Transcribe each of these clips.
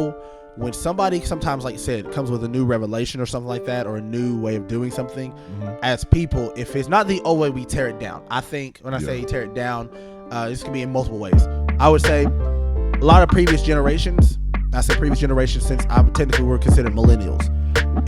people, when somebody sometimes, like you said, comes with a new revelation or something like that, or a new way of doing something, as people, if it's not the old way, we tear it down. I think when I say tear it down, this can be in multiple ways. I would say a lot of previous generations, I say previous generations since I technically were considered millennials.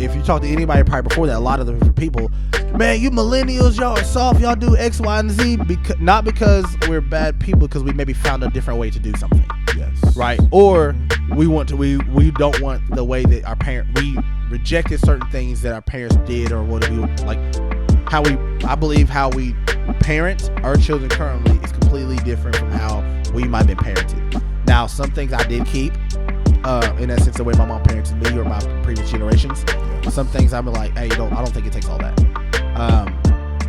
If you talk to anybody probably before that, a lot of the people, man, you millennials, y'all are soft, y'all do X, Y, and Z, not because we're bad people, because we maybe found a different way to do something. Yes. Right? Or we don't want the way that our we rejected certain things that our parents did, or what we like, I believe how we parent our children currently is completely different from how we might have been parented. Now, some things I did keep, in that sense, the way my mom parented me or my previous generations. Some things I'm like, hey, I don't think it takes all that.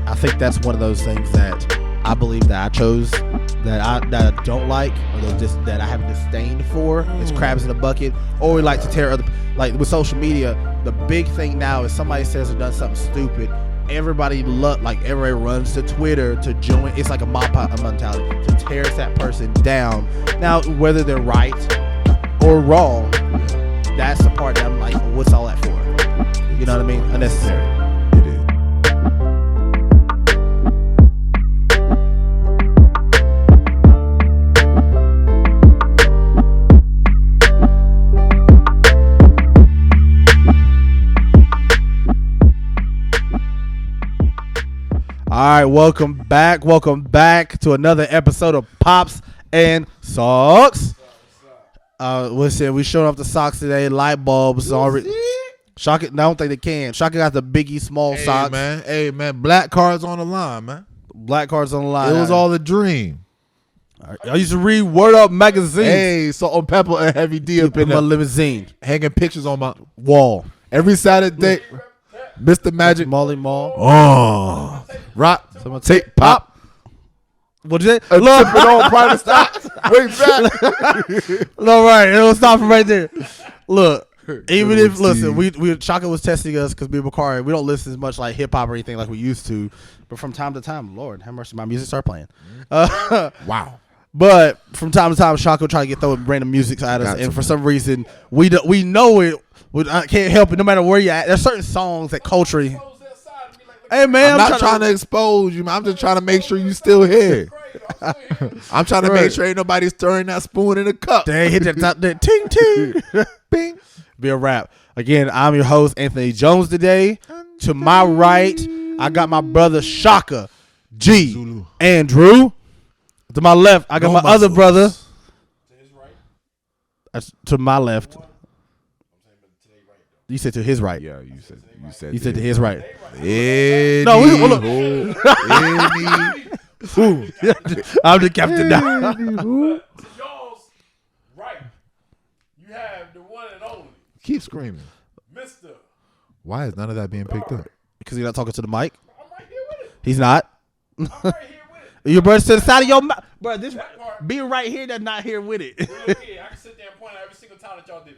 I think that's one of those things that I believe that I chose that I don't like, or that I have disdain for. It's crabs in a bucket, or we like to tear other. Like with social media, the big thing now is somebody says or done something stupid, everybody runs to Twitter to join. It's like a mob mentality to tear that person down. Now, whether they're right or wrong, that's the part that I'm like, what's all that for? You know what I mean? Unnecessary. It is. All right, welcome back to another episode of Pops and Socks. We showed off the socks today. Light bulbs already. Shaka, I don't think they can. Shaka got the biggie small socks. Hey man, black cards on the line, man. Black cards on the line. It was all a dream. I used to read Word Up magazine. Hey, Salt and Pepper and Heavy D up in my limousine, hanging pictures on my wall every Saturday. Mr. Magic, Molly Mall. Oh, rock, tape, pop. What'd you say? Look, on private stocks. Bring back. All right, it'll stop from right there. Look, even if we Chaka was testing us because we Bakari, we don't listen as much like hip hop or anything like we used to, but from time to time, Lord have mercy, my music started playing. Wow. But from time to time, Shaka will try to get throwing random music at us, and for some reason, we know it. I can't help it. No matter where you're at, there's certain songs that culturally. Hey man, I'm not trying to expose you, man. I'm just trying to make sure you still here. I'm trying to make sure ain't nobody stirring that spoon in the cup. They hit that top there, ting ting, bing. Be a wrap. Again, I'm your host Anthony Jones today. To my right, I got my brother Shaka G Zulu. Andrew. To my left, I got my other brother. To his right. That's to my left. You said to his right. Yeah, you said to his right. I'm the captain now. To y'all's right, you have the one and only. Keep screaming, Mister. Why is none of that being picked up? Because he's not talking to the mic. I'm right here with it. He's not. I'm right here with it. Your brother to the side of your mouth, bro. This be right here. That's not here with it. Yeah, I can sit there and point out every single time that y'all did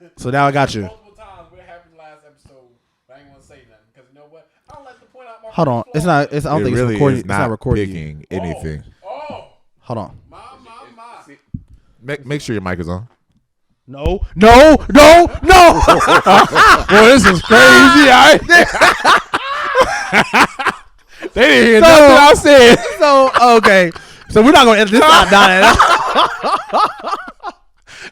it. So now I got you. Multiple times what happened last episode, but I ain't want to say nothing because you know what? I don't like to point out my. Hold on, it's not. I don't think really it's recording. is It's not recording. Picking anything. Oh. Hold on. My. Make sure your mic is on. No. Well, this is crazy. They didn't hear nothing I said. So okay. So we're not gonna edit this out down at all.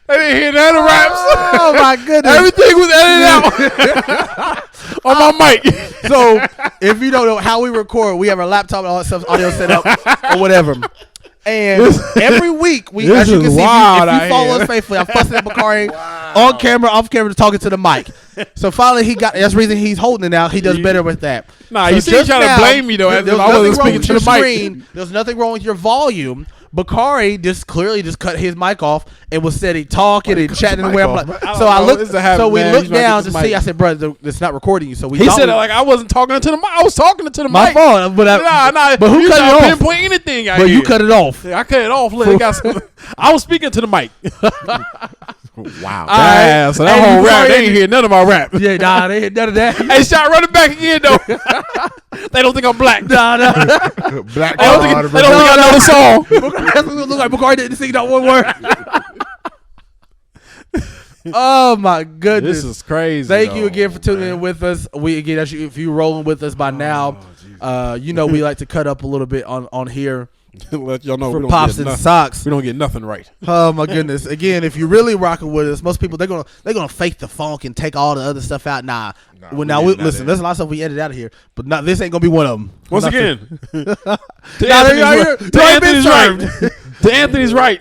They didn't hear none of the raps. Oh my goodness. Everything was edited out on my mic. So if you don't know how we record, we have our laptop and all that stuff, audio set up or whatever. And every week, as you can see, if you follow us faithfully, I'm fussing at Bakari on camera, off camera, talking to the mic. So finally, that's the reason he's holding it now. He does better with that. Nah, so you see, you trying to blame me though. As if I wasn't speaking to the mic. There's nothing wrong with your volume. Bakari just clearly cut his mic off and was steady talking and chatting away. So we looked down to see. I said, "Bro, it's not recording you." So he said it like I wasn't talking to the mic. I was talking to the mic. My fault. But who cut it off? Pinpoint anything. But you cut it off. I cut it off. I was speaking to the mic. Wow. Right. So that whole rap, they ain't hear none of my rap. Yeah, nah, they hear none of that. Hey, shot running back again though. They don't think I'm black. Nah. Black. They don't think I know the song. Look like Bakari didn't sing that one word. Oh my goodness. This is crazy. Thank you again for tuning in with us. We again, if you rolling with us by now, you know we like to cut up a little bit on here. Let y'all know for we don't pops get and nothing. socks. We don't get nothing right. Oh my goodness! Again, if you're really rocking with us, most people they're gonna fake the funk and take all the other stuff out. Nah, listen. There's a lot of stuff we edited out of here, but this ain't gonna be one of them. Once again, to Anthony's right.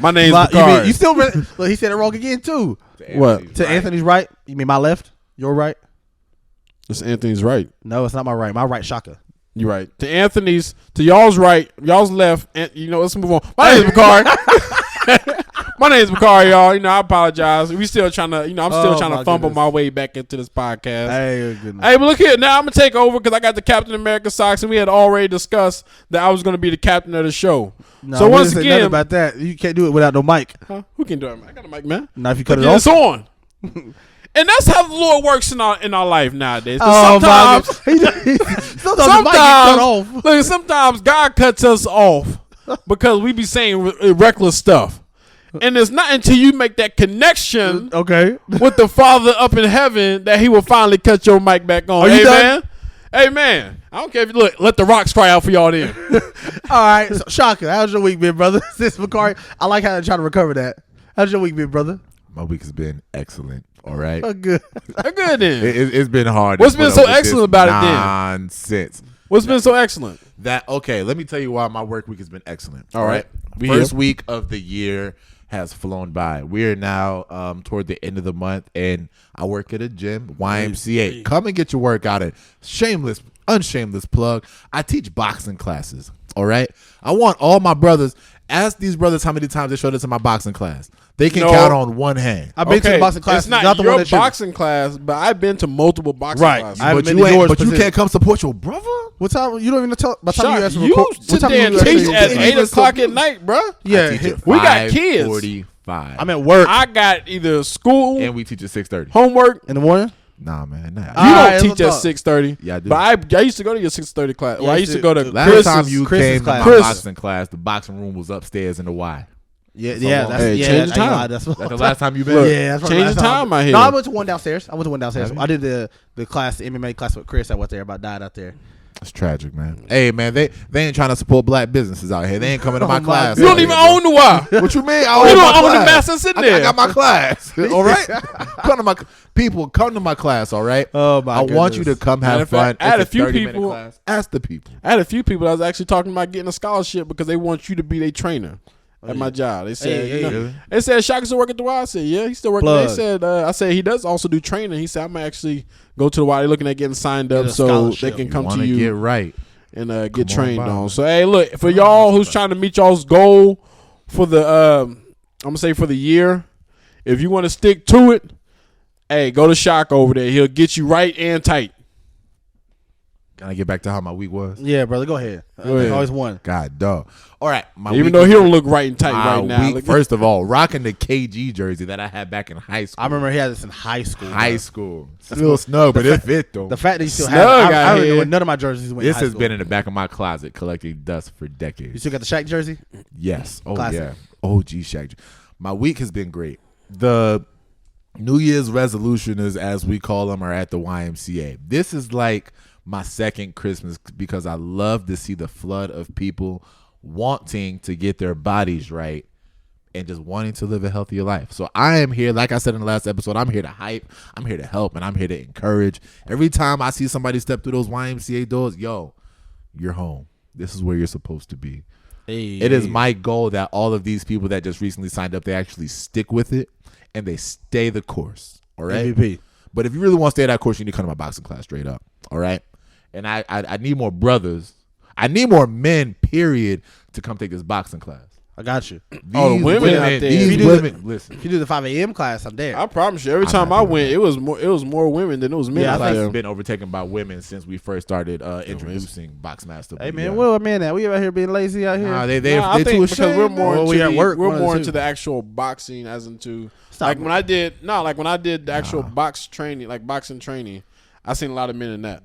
My name's Bakari. You still well, he said it wrong again too. What? To Anthony's right? You mean my left? Your right? It's Anthony's right. No, it's not my right. My right, Shaka. You're right. To Anthony's, to y'all's right, y'all's left. And let's move on. My name's Bakari. My name's Bakari, y'all. I apologize. We still trying to, I'm still trying to fumble my way back into this podcast. Hey, goodness. Hey, but look here. Now I'm gonna take over because I got the Captain America socks, and we had already discussed that I was gonna be the captain of the show. No, so once nothing again, about that, you can't do it without no mic. who can do it? I got a mic, man. Now if you cut it It's off, on. And that's how the Lord works in our life nowadays. Oh, Sometimes sometimes God cuts us off because we be saying reckless stuff, and it's not until you make that connection, with the Father up in heaven that He will finally cut your mic back on. Amen. Amen. I don't care if you let the rocks cry out for y'all then. All right, so Shaka, how's your week been, brother? This Bakari, I like how they're trying to recover that. How's your week been, brother? My week has been excellent. All right. Good. Good then. It's been hard. What's been so excellent about it then? Nonsense. What's been so excellent? Let me tell you why my work week has been excellent. All right. First week of the year has flown by. We are now toward the end of the month, and I work at a gym, YMCA. Come and get your workout in. Unshameless plug. I teach boxing classes. All right. I want all my brothers. Ask these brothers how many times they showed up to my boxing class. They can count on one hand. I've been to the boxing class. It's not your boxing class, but I've been to multiple boxing classes. But you can't come support your brother? What time? You don't even tell. By the time you ask you sit there and teach at 8 o'clock at night, bro. Yeah, we got kids. 45. I'm at work. I got either school and we teach at 6:30. Homework in the morning. Nah, man. Nah. You don't teach at 6:30. Yeah, I do. But I used to go to your 6:30 class. Well, I used to go to last time you came to my Chris. boxing class, the boxing room was upstairs in the Y. Change the time. That's the last time you been. That's change the time out here. No, I went to one downstairs. I did the class, the MMA class with Chris. I went there. About died out there. It's tragic, man. Hey, man, they ain't trying to support black businesses out here. They ain't coming to my class. You don't even own the Y. What you mean? You don't own the master sitting there. I got my class. All right, come to my class. All right. Oh my! I want you to come have fun. I had a few people. Ask the people. I had a few people that was actually talking about getting a scholarship because they want you to be their trainer. At my job, they said, they said Shaka still work at the Y. I said, yeah, he's still working. They said, I said he does also do training. He said, I'm actually go to the Y. They're looking at getting signed up so they can come to you, get right, and get trained on. So hey, look, for y'all who's trying to meet y'all's goal for the, I'm gonna say for the year, if you want to stick to it, hey, go to Shaka over there. He'll get you right and tight. Can I get back to how my week was? Yeah, brother, go ahead. Always one. God, dog. All right. Even though he don't look right and tight right now. First of all, rocking the KG jersey that I had back in high school. I remember he had this in high school. Still snug, but it fit though. The fact that he still had it, I don't even know what none of my jerseys went. This has been in the back of my closet collecting dust for decades. You still got the Shaq jersey? Yes. Oh, classic. yeah. OG Shaq. My week has been great. The New Year's resolutioners, as we call them, are at the YMCA. This is like my second Christmas because I love to see the flood of people wanting to get their bodies right and just wanting to live a healthier life. So I am here, like I said in the last episode, I'm here to hype, I'm here to help, and I'm here to encourage. Every time I see somebody step through those YMCA doors, yo, you're home. This is where you're supposed to be. It is my goal that all of these people that just recently signed up, they actually stick with it and they stay the course. All right. MVP. But if you really want to stay that course, you need to come to my boxing class straight up. All right. And I need more brothers. I need more men, period, to come take this boxing class. I got you. The women out there. These women, listen. If you do the 5 a.m. class, I'm there. I promise you, every time I went, it was more women than it was men. Yeah, I think it's been overtaken by women since we first started introducing Boxmaster. Hey man, where our men at? We out here being lazy out here. Nah, they I think too because ashamed. we're more into at work. We're more into the actual boxing, as into when I did the actual boxing training, I seen a lot of men in that.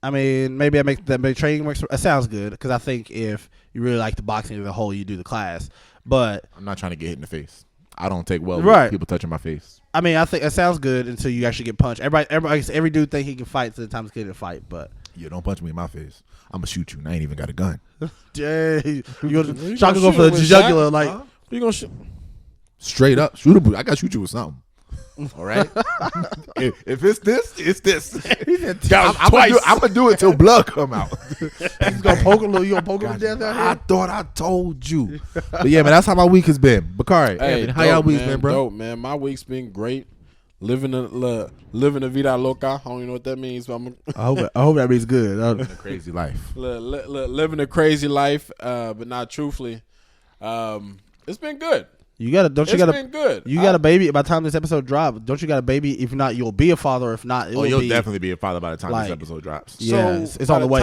I mean, maybe I make that training works. It sounds good because I think if you really like the boxing as a whole, you do the class. But I'm not trying to get hit in the face. I don't take well Right. with people touching my face. I mean, I think it sounds good until you actually get punched. Every dude think he can fight, so the time to get in a fight, but Yeah, don't punch me in my face. I'm gonna shoot you, and I ain't even got a gun. Jay, you gonna Shaka go shoot for him the with jugular, Shaq? like You gonna shoot? Straight up, shoot a boot. I gotta shoot you with something. All right. if it's this, it's this. I'm gonna do it till blood come out. you gonna poke a little. You gonna poke him to death out I here? thought I told you. But yeah, man, that's how my week has been. Bakari, Hey, how y'all weeks man, been, bro? Dope, man. My week's been great. Living a vida loca. I don't even know what that means, but I hope that means good. A crazy life. living a crazy life. But not truthfully, it's been good. You got been good. You got a baby. By the time this episode drops, don't you got a baby? If not, you'll be a father. If not, You'll definitely be a father by the time this episode drops. Yeah, it's on the way.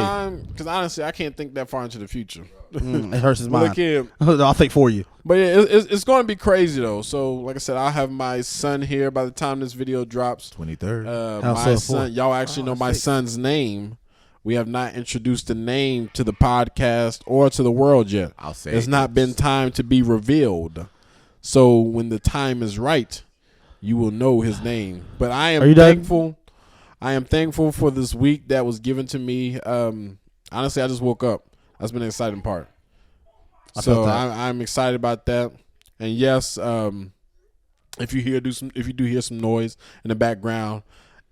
Because honestly, I can't think that far into the future. It hurts his mind. Look here. I'll think for you. But yeah, it's going to be crazy though. So like I said, I'll have my son here by the time this video drops. 23rd. My son, y'all actually know my son's name. We have not introduced the name to the podcast or to the world yet. I'll say it's not been time to be revealed. So when the time is right, you will know his name. But I am thankful. I am thankful for this week that was given to me. Honestly, I just woke up. That's been the exciting part. So I'm excited about that. And yes, if you do hear some noise in the background,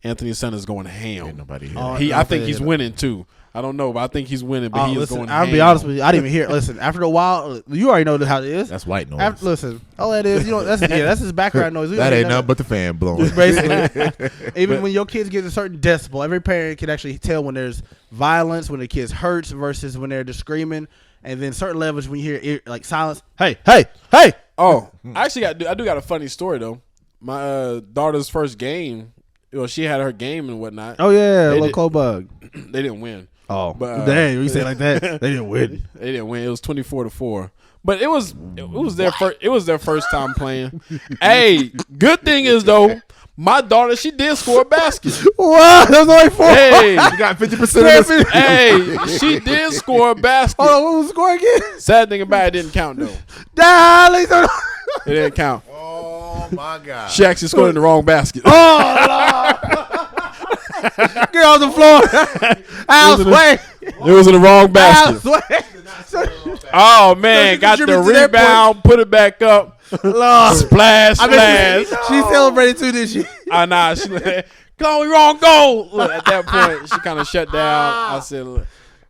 Anthony's son is going ham. Ain't nobody here. I think he's winning too. I don't know, but I think he's winning. But he is going ham. I'll be honest with you. I didn't even hear it. Listen, after a while, you already know how it is. That's white noise. Listen, all that is, that's his background noise. That ain't nothing but the fan blowing. Basically, even when your kids get a certain decibel, every parent can actually tell when there's violence, when the kids hurts versus when they're just screaming, and then certain levels when you hear like silence. Hey. Oh, I do got a funny story though. My daughter's first game. Well, she had her game and whatnot. Oh yeah, little cold bug. They didn't win. Oh, but dang! You say it like that? They didn't win. They didn't win. It was 24-4. But it was their first. It was their first time playing. Hey, good thing is though, my daughter she did score a basket. What? That was only 4. Hey, You got 50% of this. hey, she did score a basket. Hold on, what was the score again? Sad thing about it didn't count though. It It didn't count. Oh my God. She actually scored in the wrong basket. Oh, get on the floor. Al's way. It was in the wrong basket. Al's way. Oh man, she got the contributed to their rebound, put it back up. Splash, splash. She celebrated too, did she? Nah, she like, go wrong goal. Look, at that point, she kind of shut down. I said, look,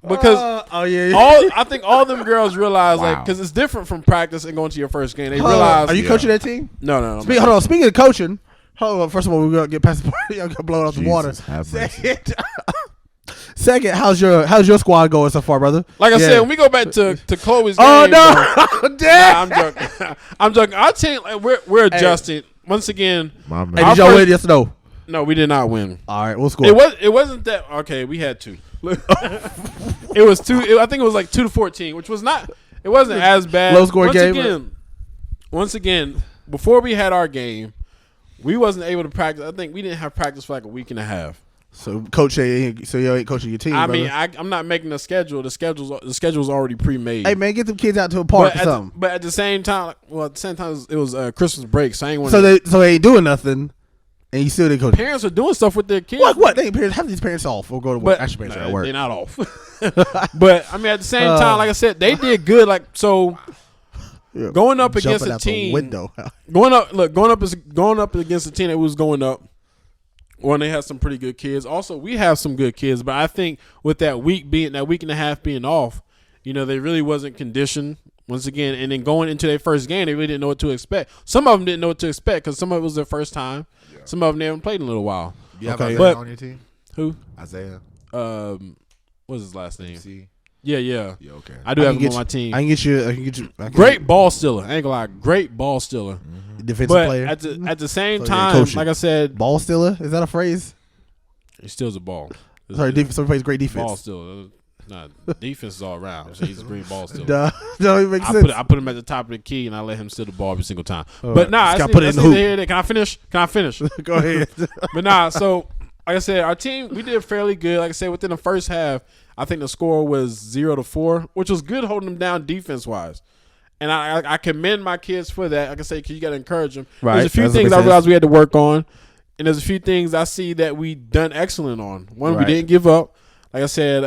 because I think all them girls realize like because it's different from practice and going to your first game. They realize. Are you coaching that team? No. Hold on. Speaking of coaching, hold on. First of all, we're gonna get past the party. I'm gonna blow it off the water. Second, how's your squad going so far, brother? Like I said, when we go back to Chloe's game. Oh no, I'm joking. I'm joking. Our team, like, we're adjusting once again. Hey, did y'all win? Yes or no? No, we did not win. All right, we'll score. It wasn't that okay. We had 2. It was 2. I think it was like 2-14, which was not. It wasn't as bad. Low score game. Once again, before we had our game, we wasn't able to practice. I think we didn't have practice for like a week and a half. So coach, you ain't coaching your team. I brother. mean, I'm not making a schedule. The schedule's already pre-made. Hey man, get them kids out to a park or something. But at the same time, it was Christmas break, so I ain't want. So they ain't doing nothing, and you still didn't coach. Parents are doing stuff with their kids. What? They ain't parents have these parents off or go to work. Actually, parents are at work. They're not off. But I mean, at the same time, like I said, they did good. Like so, going up against a team. Going up against a team that was going up. Well, they have some pretty good kids. Also, we have some good kids, but I think with that week and a half being off, they really wasn't conditioned once again. And then going into their first game, they really didn't know what to expect. Some of them didn't know what to expect because some of it was their first time. Yeah. Some of them they haven't played in a little while. You have Isaiah on your team? Who? Isaiah. What's his last name? C. Yeah. Okay. I do have him on my team. I can get you. Great ball stealer. I ain't gonna lie. Great ball stealer. Mm-hmm. Defensive player. At the same time, like I said, ball stealer, is that a phrase? He steals a ball. Sorry, somebody plays great defense. Ball stealer. Nah, defense is all around. So he's a great ball stealer. That even makes sense. I put him at the top of the key and I let him steal the ball every single time. But I put it in the hoop. Can I finish? Go ahead. But so like I said, our team, we did fairly good. Like I said, within the first half, I think the score was 0-4, which was good holding them down defense wise. And I commend my kids for that. Like I say, because you got to encourage them. Right. There's a few things I realized we had to work on. And there's a few things I see that we done excellent on. One, we didn't give up. Like I said,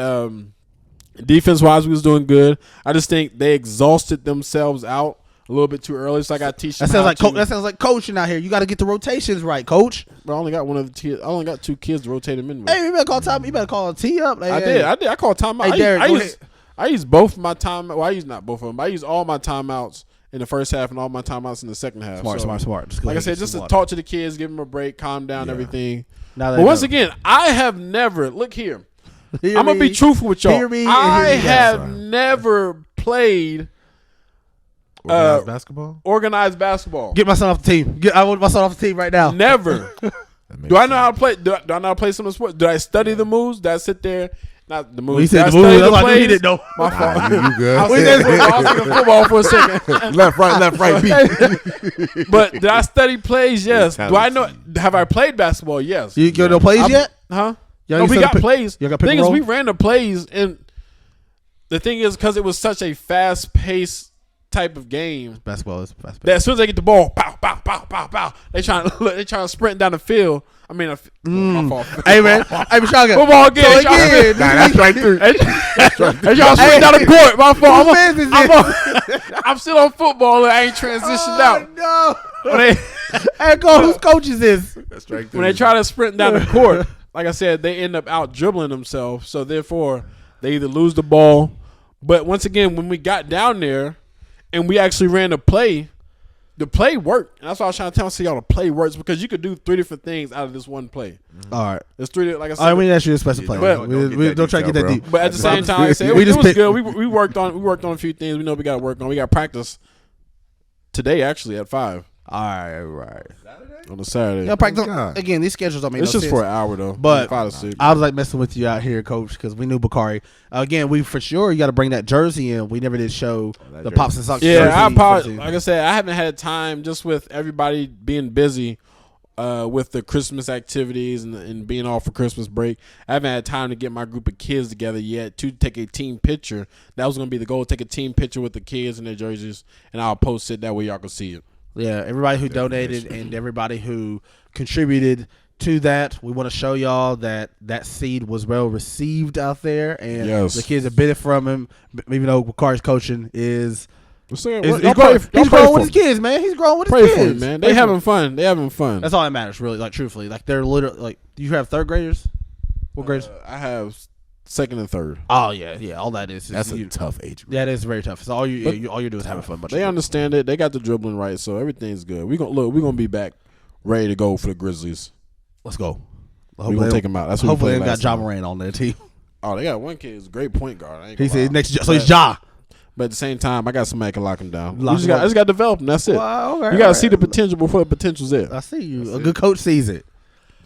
defense-wise, we was doing good. I just think they exhausted themselves out a little bit too early, so I got to teach them. That sounds like coaching out here. You got to get the rotations right, coach. Bro, I only got one of the kids. I only got 2 kids to rotate them in with. Hey, you better call time. You better call a tee up. Like, I did. I called timeout. Hey, Derek, I used both my time. Well, I used not both of them. I used all my timeouts in the first half and all my timeouts in the second half. Smart. Like I said, just to talk to the kids, give them a break, calm down, everything. But once again, I have never. Look here. I'm gonna be truthful with y'all. I have never played organized basketball. Get my son off the team. I want my son off the team right now. Never. Do I know how to play? Do I know how to play some of the sports? Do I study the moves? Do I sit there? Not the moves. Well, he said the moves. That's why he didn't know. My fault. You good? I was thinking football for a second. Left, right, beat. But did I study plays? Yes. Do I know? Have I played basketball? Yes. You got no plays yet? Huh? No, we got plays. The thing is, we ran the plays, and the thing is, because it was such a fast-paced type of game. Basketball is fast-paced. That as soon as they get the ball, pow, pow, pow, pow, pow, they trying to sprint down the field. I mean, my fault. Hey man, hey Mishaga. Football again. That's right through. They trying to sprint down the court. My fault. I'm still on football. And I ain't transitioned out. No. Hey, whose coach is this? That's right. When they try to sprint down the court, like I said, they end up out dribbling themselves. So therefore, they either lose the ball. But once again, when we got down there and we actually ran the play worked. And that's why I was trying to tell y'all the play works, because you could do 3 different things out of this one play. All right. There's 3, like I said. All right, we ask you a special play. But we don't try to get that deep. But at the same time, like I said, it was good. We worked on a few things we know we got to work on. We got practice today, actually, at 5. All right. On a Saturday. Yeah, practice. Again, these schedules don't make it's no just sense. for an hour, though. But 5 to 6. I was like messing with you out here, Coach, because we knew Bakari. Again, we for sure you got to bring that jersey in. We never did show the Pops and Socks jersey. Yeah, I apologize. Like I said, I haven't had time, just with everybody being busy with the Christmas activities and being off for Christmas break. I haven't had time to get my group of kids together yet to take a team picture. That was going to be the goal, take a team picture with the kids in their jerseys, and I'll post it. That way y'all can see it. Yeah, everybody who donated and everybody who contributed to that, we want to show y'all that seed was well received out there, and the kids have benefited from him. Even though Bakari's coaching is he's growing with his kids, man. He's growing with his kids. Pray for him, man. They having fun. That's all that matters, really. Like truthfully, like they're literally like. Do you have 3rd graders? What grades? I have 2nd and 3rd. Oh yeah. All that is that's a tough age group. Yeah, it is very tough. So all you do is having fun. They understand it. They got the dribbling right, so everything's good. We're gonna be back, ready to go for the Grizzlies. Let's go. We're gonna take them out. That's what hopefully they got Ja Morant on their team. Oh, they got one kid who's a great point guard. He said next, so he's Ja. But at the same time, I got somebody that can lock him down. I just got to develop him. That's it. Well, okay, you got to see the potential before the potential's there. I see you. A good coach sees it.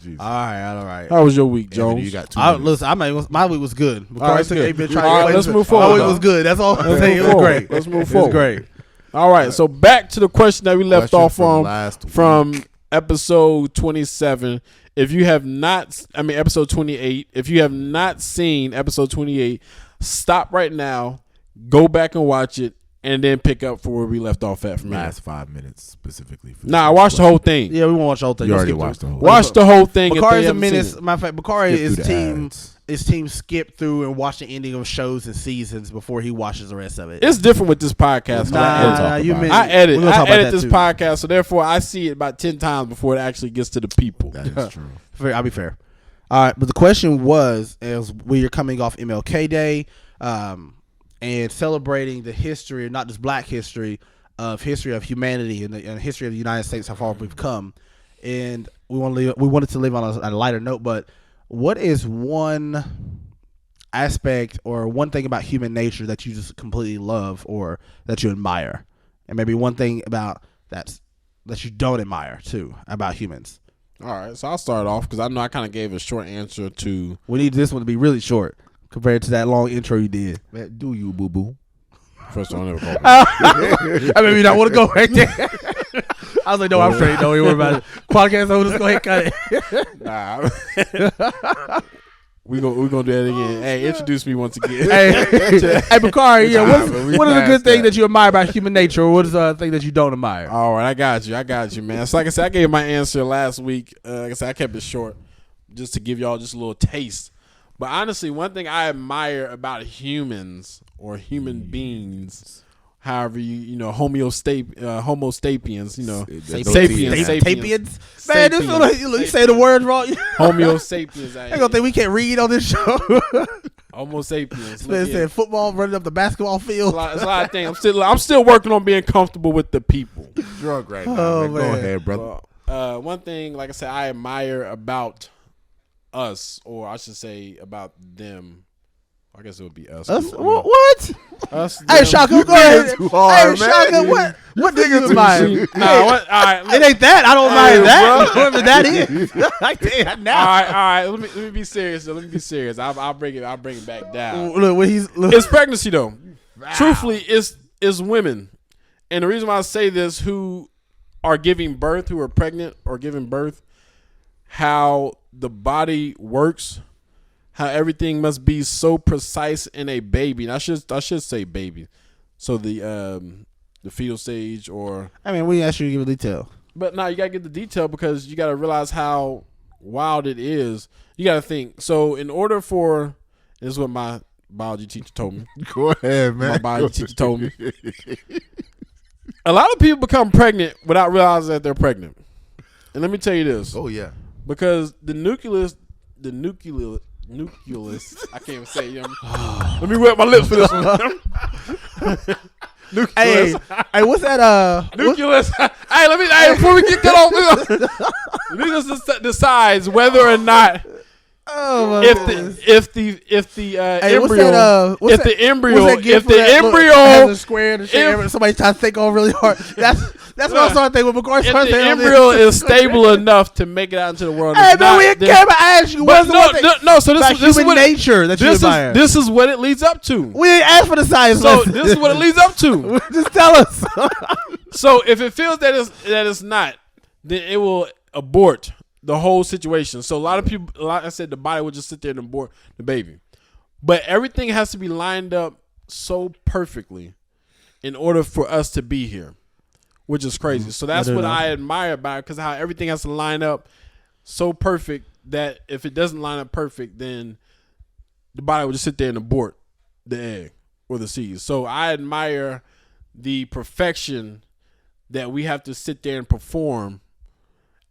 Jesus. All right. How was your week, Jones? You got 2 minutes. Listen, my week was good. All right, let's move forward. My week was good. That's all I'm saying. It was great. Let's move forward. It was great. All right, so back to the question that we left off from episode 27. If you have not, episode 28. If you have not seen episode 28, stop right now, go back and watch it, and then pick up for where we left off at from last 5 minutes specifically. I watched the whole thing. Yeah, we won't watch the whole thing. You already watched the whole thing. Watch the whole thing. Bakari's a menace. Matter of fact, Bakari his team skipped through and watched the ending of shows and seasons before he watches the rest of it. It's different with this podcast. I edit this podcast, so therefore I see it about 10 times before it actually gets to the people. That is true. I'll be fair. All right, but the question was, as we are coming off MLK Day, and celebrating the history, not just Black history of humanity and the history of the United States, how far we've come, and we wanted to live on a lighter note. But what is one aspect or one thing about human nature that you just completely love or that you admire, and maybe one thing about that you don't admire too about humans? All right, so I'll start off because I know I kind of gave a short answer to. We need this one to be really short compared to that long intro you did. Man, do you, boo boo? First one, I never called me. I mean, you don't want to go right there. I was like, no, I'm straight. Don't worry about it. Podcast, so just go ahead and cut it. Nah. We gonna do that again. Hey, introduce me once again. Hey, Bakari, what is a good thing that you admire about human nature, or what is a thing that you don't admire? All right, I got you, man. So like I said, I gave my answer last week. Like I said, I kept it short just to give y'all just a little taste. But honestly, one thing I admire about humans or human beings, however Homo sapiens, sapiens. Man, you say the words wrong. Homo sapiens. They gonna think we can't read on this show. Homo sapiens. Man said football, running up the basketball field. It's a lot of things. I'm still working on being comfortable with the people. Drunk right now. Oh, man. Go ahead, brother. One thing, like I said, I admire about us, or I should say about them. I guess it would be us. What? Us. Hey, Shaka, go ahead. Too hard, Hey, man. Shaka, what do you admire? All right. It ain't that. I don't admire that. Whoever that is. I tell you now. All right. Let me be serious. Let me be serious. I'll bring it back down. Look, when It's pregnancy though. Wow. Truthfully, it's women, and the reason why I say this, who are giving birth, who are pregnant or giving birth, how the body works, how everything must be so precise in a baby. And I should say baby. So the fetal stage, or I mean, we asked you to give a detail. But now you gotta get the detail because you gotta realize how wild it is. You gotta think. So in order for, this is what my biology teacher told me. Go ahead, man. My biology teacher told me. A lot of people become pregnant without realizing that they're pregnant. And let me tell you this. Oh yeah. Because the nucleus, I can't even say it. Let me wet my lips for this one. Nucleus. Hey, what's that? Nucleus. Before we get off, nucleus decides whether or not if the embryo is square and shit, somebody trying to think on really hard. That's what I started thinking when McCoy started saying. If the embryo is stable enough to make it out into the world, hey man, we can't ask you. But no. So this is human nature that you admire. This is what it leads up to. We ain't asked for the science. So this is what it leads up to. Just tell us. So if it feels that it's not, then it will abort the whole situation. So a lot of people, like I said, the body will just sit there and abort the baby. But everything has to be lined up so perfectly in order for us to be here, which is crazy. So that's what I admire about it, because how everything has to line up so perfect that if it doesn't line up perfect, then the body will just sit there and abort the egg or the seed. So I admire the perfection that we have to sit there and perform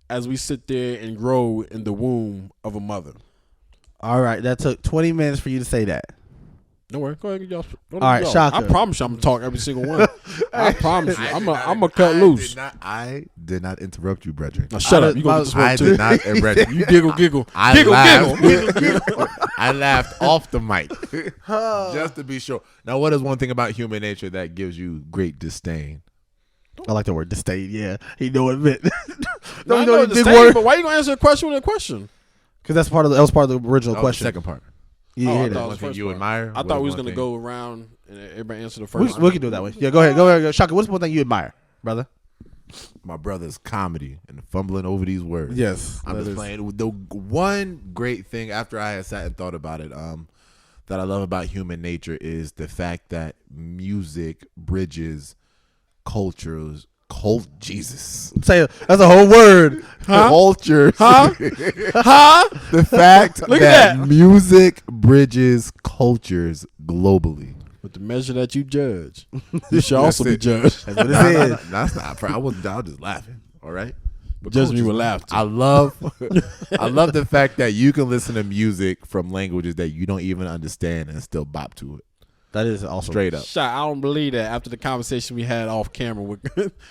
as we sit there and grow in the womb of a mother. All right, that took 20 minutes for you to say that. Don't worry, go ahead. Y'all. All right, Shaka. I promise you, I'm gonna talk every single one. I promise you, I'm gonna cut loose. I did not interrupt you, brethren. Now shut up. You gonna get this one too? Did not, brethren. You giggle. I laughed off the mic just to be sure. Now, what is one thing about human nature that gives you great disdain? I like the word disdain. Yeah, he knew what it meant. I know disdain, but why you gonna answer a question with a question? Because that was part of the original question. The second part. Yeah, one thing you admire. I thought we was gonna go around and everybody answer the first. We can do it that way. Yeah, go ahead. Shaka, what's one thing you admire, brother? My brother's comedy and fumbling over these words. Yes, I'm just playing. The one great thing after I had sat and thought about it, that I love about human nature is the fact that music bridges cultures. Jesus. Say that's a whole word. Huh? Cultures. Huh? The fact that music bridges cultures globally. With the measure that you judge, you should also be judged. That's what it is. That's not. I was just laughing. All right. But judge me with laughter. I love the fact that you can listen to music from languages that you don't even understand and still bop to it. That is awesome. Straight up. I don't believe that after the conversation we had off camera with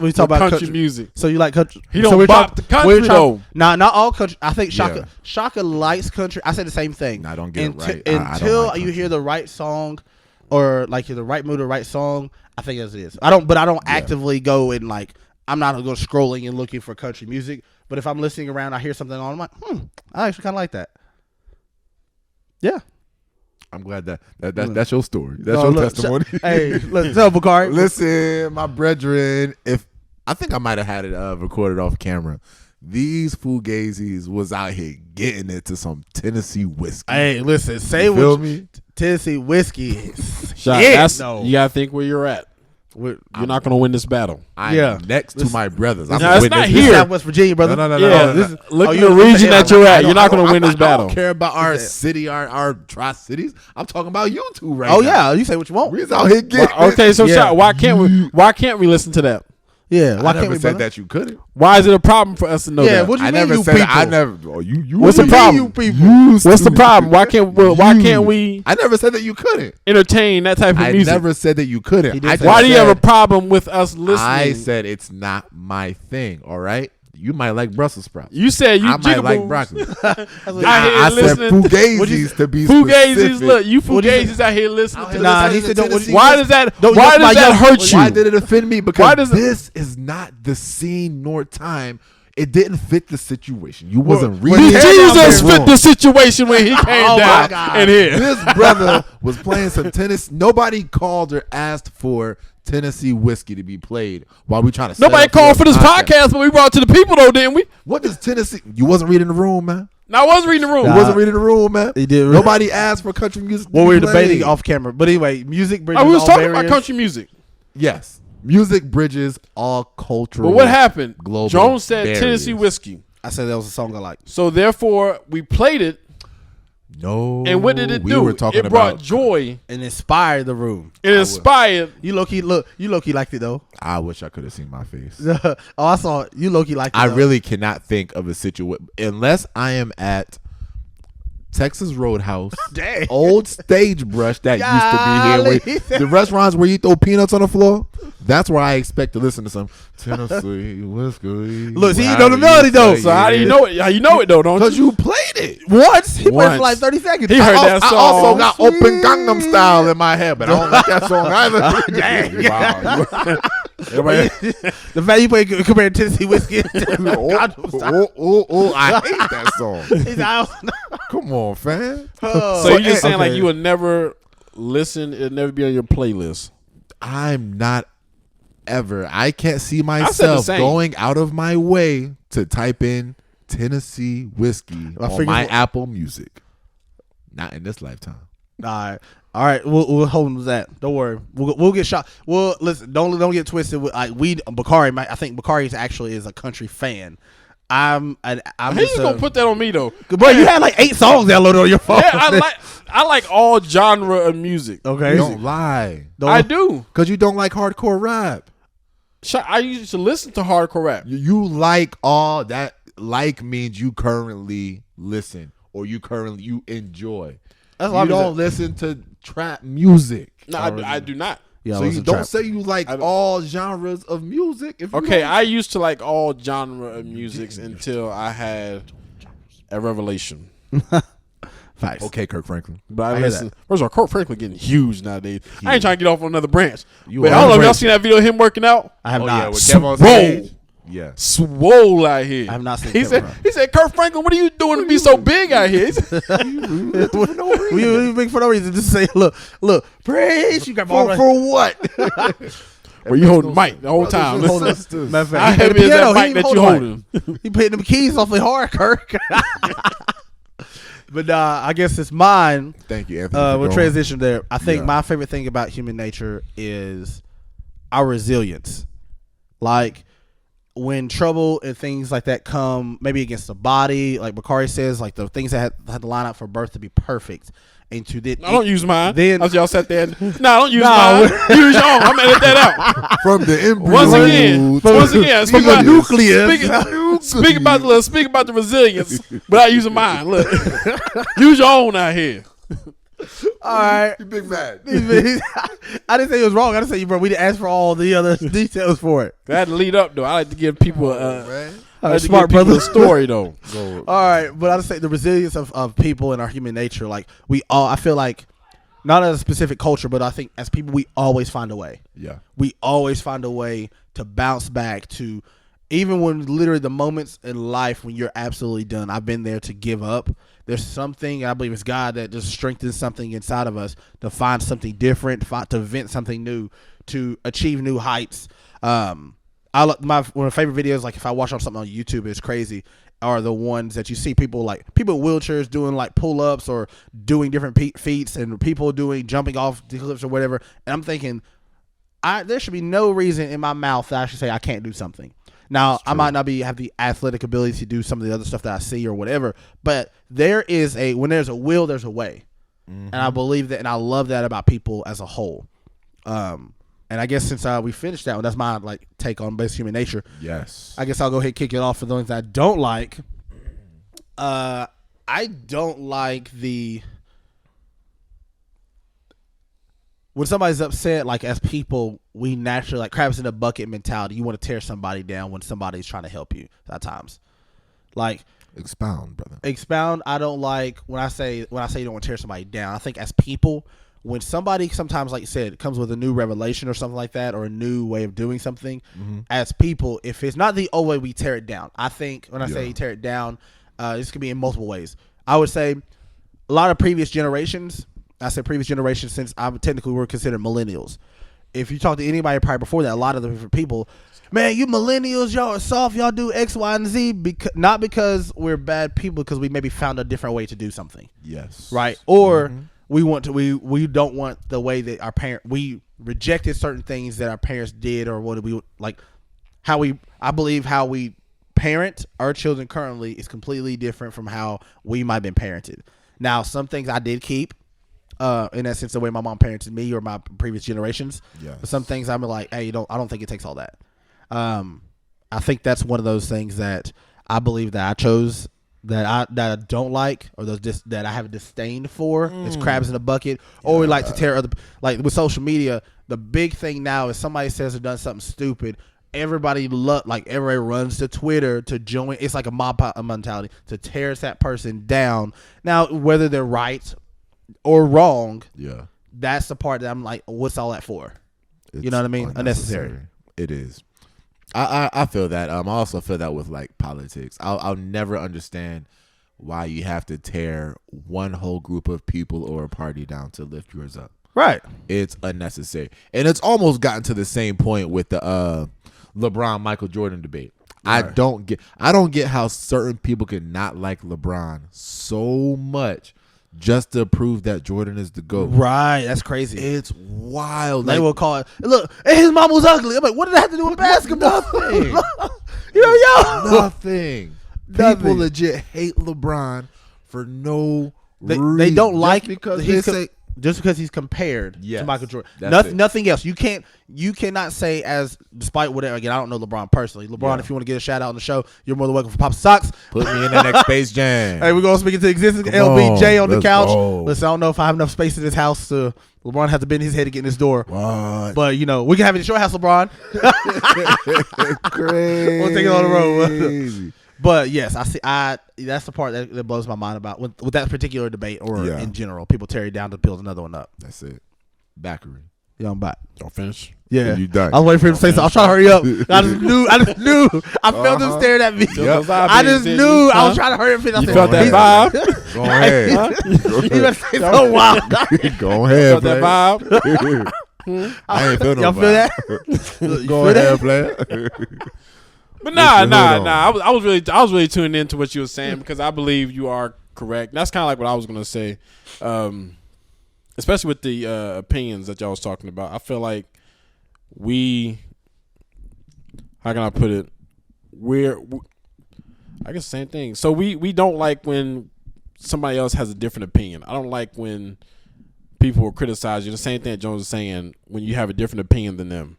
we talk about country music. So you like country? He don't bop the country though. Nah, not all country. I think Shaka likes country. I said the same thing. I don't get it right. Until like you hear the right song, or like the right mood or right song, I think as it is. I don't actively go and like. I'm not going scrolling and looking for country music. But if I'm listening around, I hear something on. I'm like, I actually kind of like that. Yeah. I'm glad that's your story. That's your testimony. Hey, let's tell Bakari. Listen, my brethren, I think I might have had it recorded off camera. These fugazis was out here getting into some Tennessee whiskey. Hey, listen, say You feel what me? Tennessee whiskey is. Shot, Yeah, that's, no. you gotta think where you're at. You're not gonna win this battle. I'm Yeah. next to my brothers. I'm No, it's not This here. is West Virginia, brother. No. Yeah, this is- look oh, at you the know, region that you're at. I You're not don't- gonna win this I battle. don't care about our What's that? city, our tri-cities. I'm talking about you two right Oh now. yeah, you say what you want. We was out here getting Okay, so Yeah. Shot, why can't we listen to that? Yeah, why I can't never we? said brother? that you couldn't. Why is it a problem for us to know Yeah, that? what do you I mean, never you said people? I never. Oh, you. What's the What do you mean, problem? you people? What's the problem? Why can't we I never said that you couldn't. entertain that type of I music? never said that you couldn't. He did I say Why just do you have a said- problem with us listening? I said it's not my thing. All right, you might like Brussels sprouts. You said you I might like jigaboos. broccoli. Out here I said listening. fugazis to be Fugazis, specific. look, you What'd you fugazis out here listening to Nah, this. he said don't. Tennessee Why does that? Don't Why yuck my does that yuck. hurt you? Why did it offend me? Because Why does it- this is not the scene nor time. It didn't fit the situation. You wasn't Well, reading. Jesus the fit room. the situation when he came Oh, my down God. in here. This brother was playing some tennis. Nobody called or asked for Tennessee whiskey to be played while we trying to. Nobody set up called for a this podcast, but we brought it to the people though, didn't we? What does Tennessee? You wasn't reading the room, man. Now I was reading the room. You wasn't reading the room, man. He did. Nobody asked for country music. to Well, be we were played. debating off camera, but anyway, music bridges. We was all talking barriers. about country music. Yes, music bridges all cultural. But what happened? Global Jones said barriers. Tennessee whiskey. I said that was a song I like. So therefore, we played it, No. and what did it we do? Were talking It brought about. joy. And inspired the room. It inspired. You low key look. You low key liked it though. I wish I could have seen my face. Oh, I saw it. You low key liked it. I though. really cannot think of a situation unless I am at Texas Roadhouse, Dang. old stage brush that used to be here. Where, the restaurants where you throw peanuts on the floor. That's where I expect to listen to some Tennessee whiskey. Look, see, you know the melody though. So how do you know it? How you know it though? Don't Because you? you played it. Once he played Once. for like 30 seconds. He heard that I song. also got Open Gangnam Style in my head, but I don't like that song either. Dang. Wow. Everybody- The fact you play compared Tennessee whiskey. I hate that song. He's out. Come on, fam. so you just saying like okay. you would never listen? It'd never be on your playlist. I'm not ever. I can't see the myself same. going out of my way to type in Tennessee whiskey I on figured my what- Apple Music. Not in this lifetime. All right. We'll hold him to that. Don't worry. We'll get shot. Well, listen. Don't get twisted. With, like Bakari. I think Bakari actually is a country fan. I'm How you just gonna put that on me though? Bro, you had like 8 songs downloaded on your phone. Yeah, I like all genre of music. Okay. Don't lie. I do. Because you don't like hardcore rap. I used to listen to hardcore rap. You like all that. Like means you currently listen or you enjoy. That's You don't listen to trap music. No, I do not. Yeah, So you don't say you like all genres of music. If you Okay, don't- I used to like all genre of music until I had a revelation. Facts. Okay, Kirk Franklin. But I hear listen. First of all, Kurt Franklin getting huge nowadays. I ain't trying to get off on another branch. You But are I don't know if y'all branch. seen that video of him working out. I have Oh, not. yeah, with Kev on Swole. stage. Yeah. Swole out here. I have not seen He Kevin said, Hart. he said, Kurt Franklin, what are you doing to be so big out here? He said, We big for no reason. Just say, look, praise you got For what? Were you holding the mic the whole time? Brothers and Listen, sisters. Matter of fact, how he played heavy the is that piano, he mic ain't that you the mic. holding? He putting them keys awfully hard, Kirk. But I guess it's mine. Thank you, Anthony. for We'll going. transition there. I think Yeah. my favorite thing about human nature is our resilience. Like when trouble and things like that come, maybe against the body, like Bakari says, like the things that had to line up for birth to be perfect. And to then, I don't use mine. Then- As y'all sat there. No, I don't use Nah, mine. Use your own. I'm gonna edit that out. From the embryo. Once again, speak about nucleus. Speak about the resilience without using mine. Look, use your own out here. all right. You big mad. I didn't say it was wrong. I just said, bro, we didn't ask for all the other details for it. I had to lead up though. I like to give people Man. I like to Smart give people brother. a story though. Go. All right, but I just say the resilience of people and our human nature. Like I feel like not as a specific culture, but I think as people, we always find a way. Yeah. We always find a way to bounce back to, even when literally the moments in life when you're absolutely done. I've been there to give up. There's something, I believe it's God, that just strengthens something inside of us to find something different, to vent something new, to achieve new heights. one of my favorite videos, like if I watch on something on YouTube, it's crazy, are the ones that you see people with wheelchairs doing like pull ups or doing different feats, and people doing jumping off the cliffs or whatever. And I'm thinking, there should be no reason in my mouth that I should say I can't do something. Now, I might not have the athletic ability to do some of the other stuff that I see or whatever, but when there's a will, there's a way. And I believe that, and I love that about people as a whole. And I guess since we finished that one, that's my take on basic human nature. Yes. I guess I'll go ahead and kick it off for the things that I don't like. I don't like when somebody's upset, as people, we naturally, crabs in a bucket mentality. You want to tear somebody down when somebody's trying to help you at times. Expound, brother. Expound. I don't like when I say you don't want to tear somebody down. I think as people, when somebody sometimes, like you said, comes with a new revelation or something like that, or a new way of doing something, as people, if it's not the old way, we tear it down. I think when I say tear it down, this could be in multiple ways. I would say a lot of previous generations, since we're considered millennials. If you talk to anybody probably before that, a lot of the different people, man, you millennials, y'all are soft, y'all do X, Y, and Z, not because we're bad people, because we maybe found a different way to do something. Yes. Right? Or we don't want the way that we rejected certain things that our parents did, or what we I believe how we parent our children currently is completely different from how we might have been parented. Now, some things I did keep. In that sense, the way my mom parented me or my previous generations. Yes. But some things I'm like, hey, I don't think it takes all that. I think that's one of those things that I believe that I chose that I don't like, or that I have a disdain for. It's crabs in a bucket, or we like to tear other. Like with social media, the big thing now is somebody says they've done something stupid. Everybody runs to Twitter to join. It's like a mob mentality to tear that person down. Now, whether they're right or wrong, that's the part that I'm like, what's all that for? You know what I mean? Unnecessary. It is. I feel that. I also feel that with politics. I'll never understand why you have to tear one whole group of people or a party down to lift yours up. Right. It's unnecessary, and it's almost gotten to the same point with the LeBron Michael Jordan debate. Right. I don't get how certain people can not like LeBron so much just to prove that Jordan is the GOAT. Right, that's crazy. It's wild. They will call it, look, and his mom was ugly. I'm like, what did that have to do with basketball? Nothing. Nothing. People legit hate LeBron for no reason. They don't like because just because he's compared to Michael Jordan. Nothing else. You cannot say, as despite whatever. Again, I don't know LeBron personally. LeBron, if you want to get a shout out on the show, you're more than welcome for Pop Socks. Put me in that next Space Jam. Hey, we're gonna speak into existence. LBJ on the couch. Listen, I don't know if I have enough space in this house to. LeBron has to bend his head to get in this door. What? But we can have it at your house, LeBron. Crazy. We'll take it on the road. But yes, I see. That's the part that blows my mind about with that particular debate, or in general, people tear it down to build another one up. That's it. Backery. Yeah, I'm back. Don't finish. Yeah, you done. I was waiting for him to say something. I was trying to hurry up. I just knew. I felt him staring at me. Yep. I just knew. I was trying to hurry up. You felt that vibe? Go ahead. You better say so wild. Go ahead, felt that vibe? I ain't feel no Y'all vibe. Feel that? Go ahead, player. But I was really tuned into what you were saying, because I believe you are correct. That's kind of like what I was gonna say, especially with the opinions that y'all was talking about. I feel like how can I put it? I guess the same thing. So we don't like when somebody else has a different opinion. I don't like when people will criticize you. The same thing that Jones was saying, when you have a different opinion than them.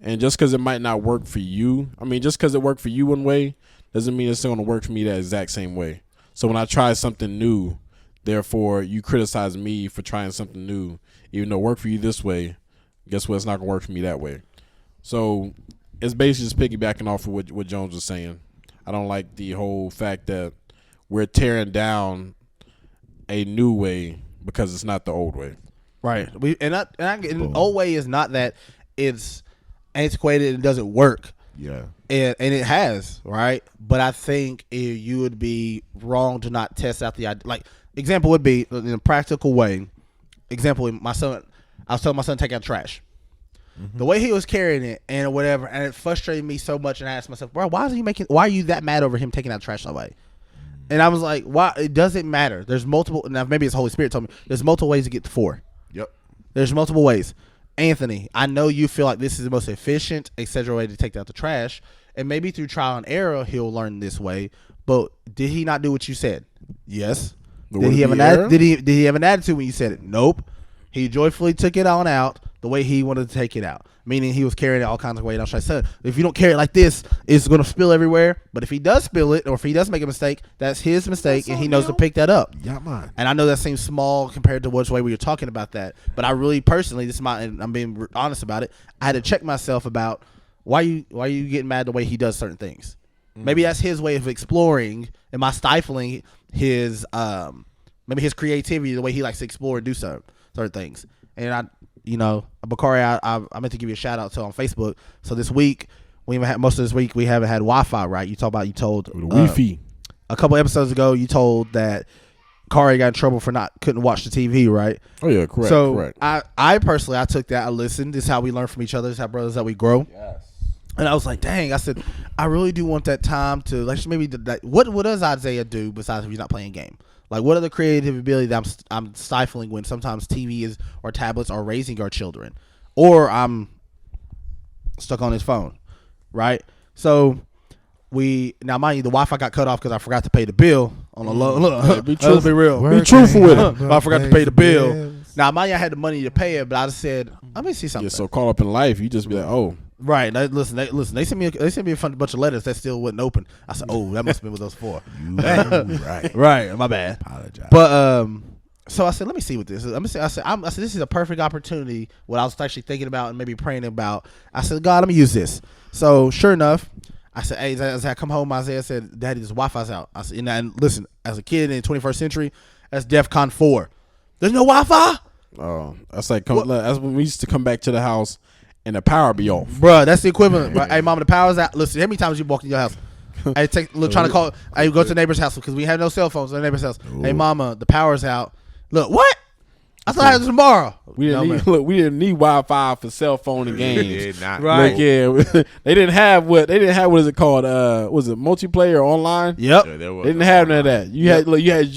And just because it might not work for you, just because it worked for you one way, doesn't mean it's still going to work for me that exact same way. So when I try something new, therefore you criticize me for trying something new, even though it worked for you this way, guess what? It's not going to work for me that way. So it's basically just piggybacking off of what Jones was saying. I don't like the whole fact that we're tearing down a new way because it's not the old way. Right. The old way is not that it's antiquated and doesn't work. Yeah. And it has, right? But I think you would be wrong to not test out the idea. Like, example would be, in a practical way, I was telling my son to take out trash. The way he was carrying it and whatever, and it frustrated me so much. And I asked myself, bro, why are you that mad over him taking out trash away? And I was like, why? It doesn't matter. There's multiple. Now maybe it's Holy Spirit told me there's multiple ways to get to 4. Yep. There's multiple ways. Anthony, I know you feel like this is the most efficient, etc. way to take out the trash, and maybe through trial and error he'll learn this way. But did he not do what you said? Yes. Did he have an attitude when you said it? Nope. He joyfully took it on out the way he wanted to take it out, meaning he was carrying it all kinds of weight. I said, if you don't carry it like this, it's going to spill everywhere. But if he does spill it, or if he does make a mistake, that's his mistake, and he knows to pick that up. Yeah, man. And I know that seems small compared to which way we were talking about that, but I really personally, and I'm being honest about it, I had to check myself about why you getting mad the way he does certain things. Maybe that's his way of exploring. Am I stifling his maybe his creativity, the way he likes to explore and do certain things? And Bakari, I meant to give you a shout out to on Facebook. So this week, we haven't had we haven't had Wi-Fi, right? You told Wi-Fi. A couple episodes ago, you told that Kari got in trouble for couldn't watch the TV, right? Oh yeah, correct. So correct. I personally, I took that, I listened. This is how we learn from each other. This is how brothers that we grow. Yes. And I was like, dang, I said, I really do want that time to, like, maybe what does Isaiah do besides if he's not playing a game? Like, what are the creative ability that I'm stifling when sometimes TV or tablets are raising our children, or I'm stuck on his phone, right? So now mind you, the Wi-Fi got cut off because I forgot to pay the bill on a low. Look, be truthful with it. I forgot to pay the bill. Now mind you, I had the money to pay it, but I just said, let me see something. You're so caught up in life, you just be like, oh. Right. Listen. They sent me a bunch of letters that still wasn't open. I said, "Oh, that must have been what those for." Right. My bad. Apologize. But so I said, "Let me see what this is." I said, "This is a perfect opportunity." What I was actually thinking about and maybe praying about. I said, "God, let me use this." So sure enough, I said, "Hey," as I come home, Isaiah said, "Daddy, this Wi-Fi's out." I said, and listen, as a kid in the 21st century, that's DEFCON 4. There's no Wi-Fi. Oh, that's like that's when we used to come back to the house. And the power be off, bruh. That's the equivalent. Right? Hey, mama, the power's out. Listen, how many times you walk in your house? Hey, trying to call. Hey, go to the neighbor's house because we have no cell phones. In the neighbor's house. Ooh. Hey, mama, the power's out. Look, what? I thought I had this tomorrow. We didn't need Wi-Fi for cell phone and games. Right? Look, they didn't have what is it called? Was it multiplayer online? Yep. Yeah, they didn't have none of that. You had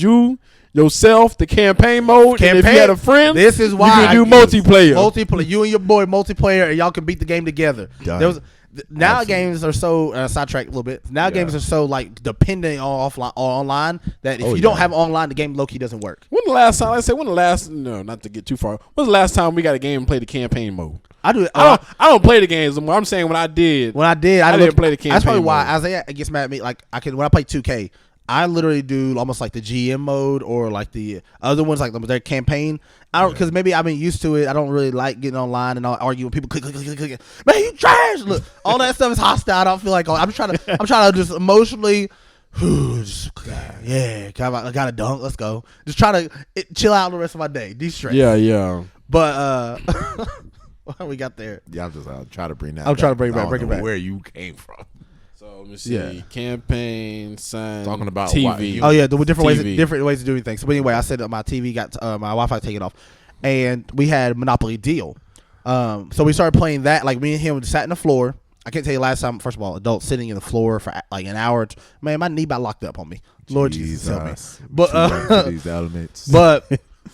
yourself, the campaign mode, and if you had a friend, this is why you can do multiplayer. You and your boy multiplayer, and y'all can beat the game together. Now games are so sidetracked a little bit. Now games are so like dependent on offline or online that if you don't have online, the game low-key doesn't work. When the last no, not to get too far. When's the last time we got a game and played the campaign mode? I do. I don't play the games anymore. I'm saying I didn't play the campaign. That's probably mode. why Isaiah gets mad at me. Like when I play 2K. I literally do almost like the GM mode or like the other ones, like their campaign. I don't, because maybe I've been used to it. I don't really like getting online and argue with people. Click. Man, you trash! Look, all that stuff is hostile. I don't feel like I'm trying to just emotionally. I got to dunk. Let's go. Just try to chill out the rest of my day. De-stress. Yeah. But we got there. Yeah, I'm just trying to bring that. I'm trying to bring it back. Where you came from. So let me see. Yeah. Campaign, sign, talking about TV. Oh yeah, the different ways of doing things. So anyway, I said that my TV got my Wi-Fi taken off, and we had Monopoly Deal. So we started playing that. Like me and him sat in the floor. I can't tell you last time. First of all, adults sitting in the floor for like an hour. Man, my knee about locked up on me. Lord Jesus help me. But these elements. But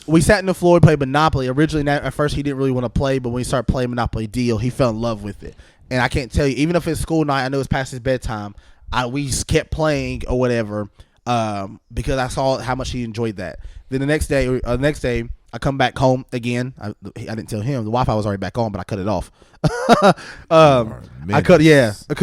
we sat in the floor and played Monopoly. Originally, at first he didn't really want to play, but when he started playing Monopoly Deal, he fell in love with it. And I can't tell you, even if it's school night, I know it's past his bedtime. We just kept playing or whatever because I saw how much he enjoyed that. Then the next day, I come back home again. I didn't tell him the Wi-Fi was already back on, but I cut it off. Because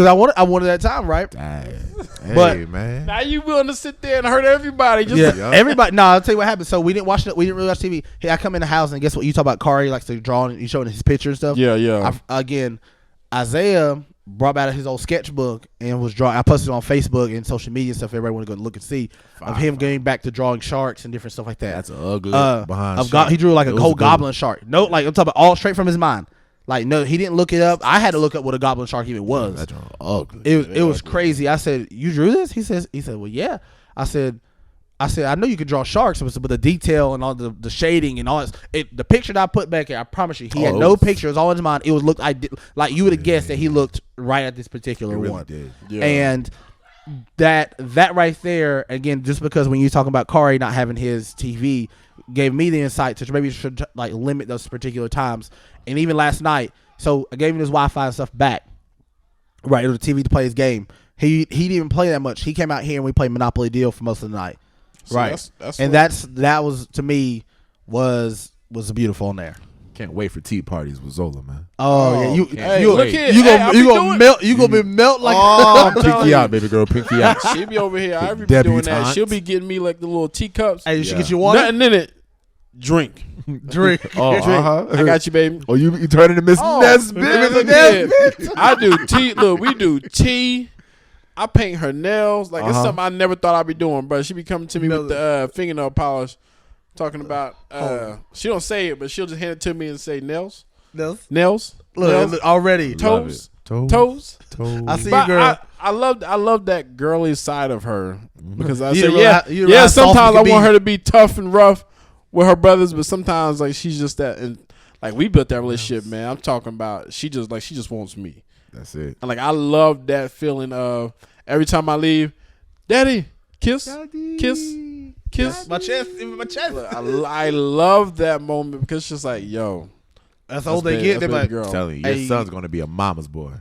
I wanted that time, right? Hey, man. Now you willing to sit there and hurt everybody? Everybody. No, I'll tell you what happened. So we didn't watch it. We didn't really watch TV. Hey, I come in the house and guess what? You talk about Kari likes to draw and you showing his picture and stuff. Yeah. Isaiah brought out his old sketchbook and was drawing. I posted it on Facebook and social media and stuff. Everybody want to go look and see of him getting back to drawing sharks and different stuff like that. That's ugly. Behind he drew like a cold goblin shark. No, like I'm talking about all straight from his mind. Like no, he didn't look it up. I had to look up what a goblin shark even was. That's ugly. It was crazy. I said, "You drew this?" He said, "Well, yeah." I said, I said, I know you can draw sharks, but the detail and all the shading and all that. The picture that I put back here, I promise you, he had no picture. It was all in his mind. It was like you would have guessed that he looked right at this particular really one. Did. Yeah. And that right there, again, just because when you're talking about Kari not having his TV, gave me the insight to maybe should like limit those particular times. And even last night, so I gave him his Wi-Fi and stuff back. Right, it was the TV to play his game. He didn't even play that much. He came out here and we played Monopoly Deal for most of the night. So right, that's that was to me was beautiful in there. Can't wait for tea parties with Zola, man. Oh yeah, you gonna be melt like pinky out, baby girl, pinky out. She be over here. I be doing that. She'll be getting me like the little teacups. Hey, you should get you water. Nothing in it. Drink. Drink. I got you, baby. Oh, you turn into Miss Nesbitt. I do tea. Look, we do tea. I paint her nails. Like it's something I never thought I'd be doing, bro. She be coming to me with the fingernail polish, talking about. She don't say it, but she'll just hand it to me and say nails. Nails. Look, already toes. I see you, girl. I love that girly side of her because I You say know yeah. how Sometimes I soft you can want be. her to be tough and rough with her brothers, but sometimes like she's just that. And like we built that relationship, man. I'm talking about she just wants me. That's it. And like I love that feeling of every time I leave, Daddy, kiss. My chest, even my chest. Look, I love that moment because it's just like, yo, that's all they get. They're like, I'm telling you, your son's gonna be a mama's boy.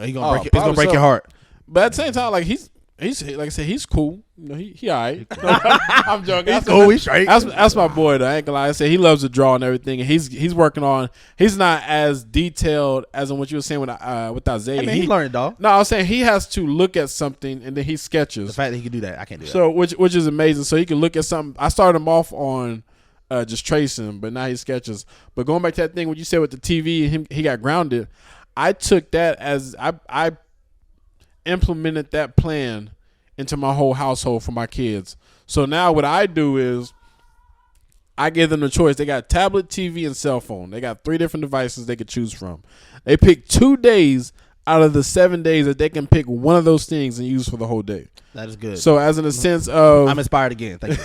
He's gonna break your heart. But at the same time, like he's like I said, he's cool. You know, he all right. I'm joking. He's cool. He's straight. That's my boy though. I ain't gonna lie. I said he loves to draw and everything, and he's working on. He's not as detailed as in what you were saying with Isaiah. Hey man, he's learning, dog. No, I was saying he has to look at something and then he sketches. The fact that he can do that, I can't do that. So which is amazing. So he can look at something. I started him off on just tracing, but now he sketches. But going back to that thing what you said with the TV, he got grounded. I took that as I implemented that plan into my whole household for my kids. So now what I do is I give them the choice. They got tablet, TV, and cell phone. They got 3 different devices they could choose from. They pick 2 days out of the 7 days that they can pick one of those things and use for the whole day. That is good. So as in a sense of I'm inspired again. Thank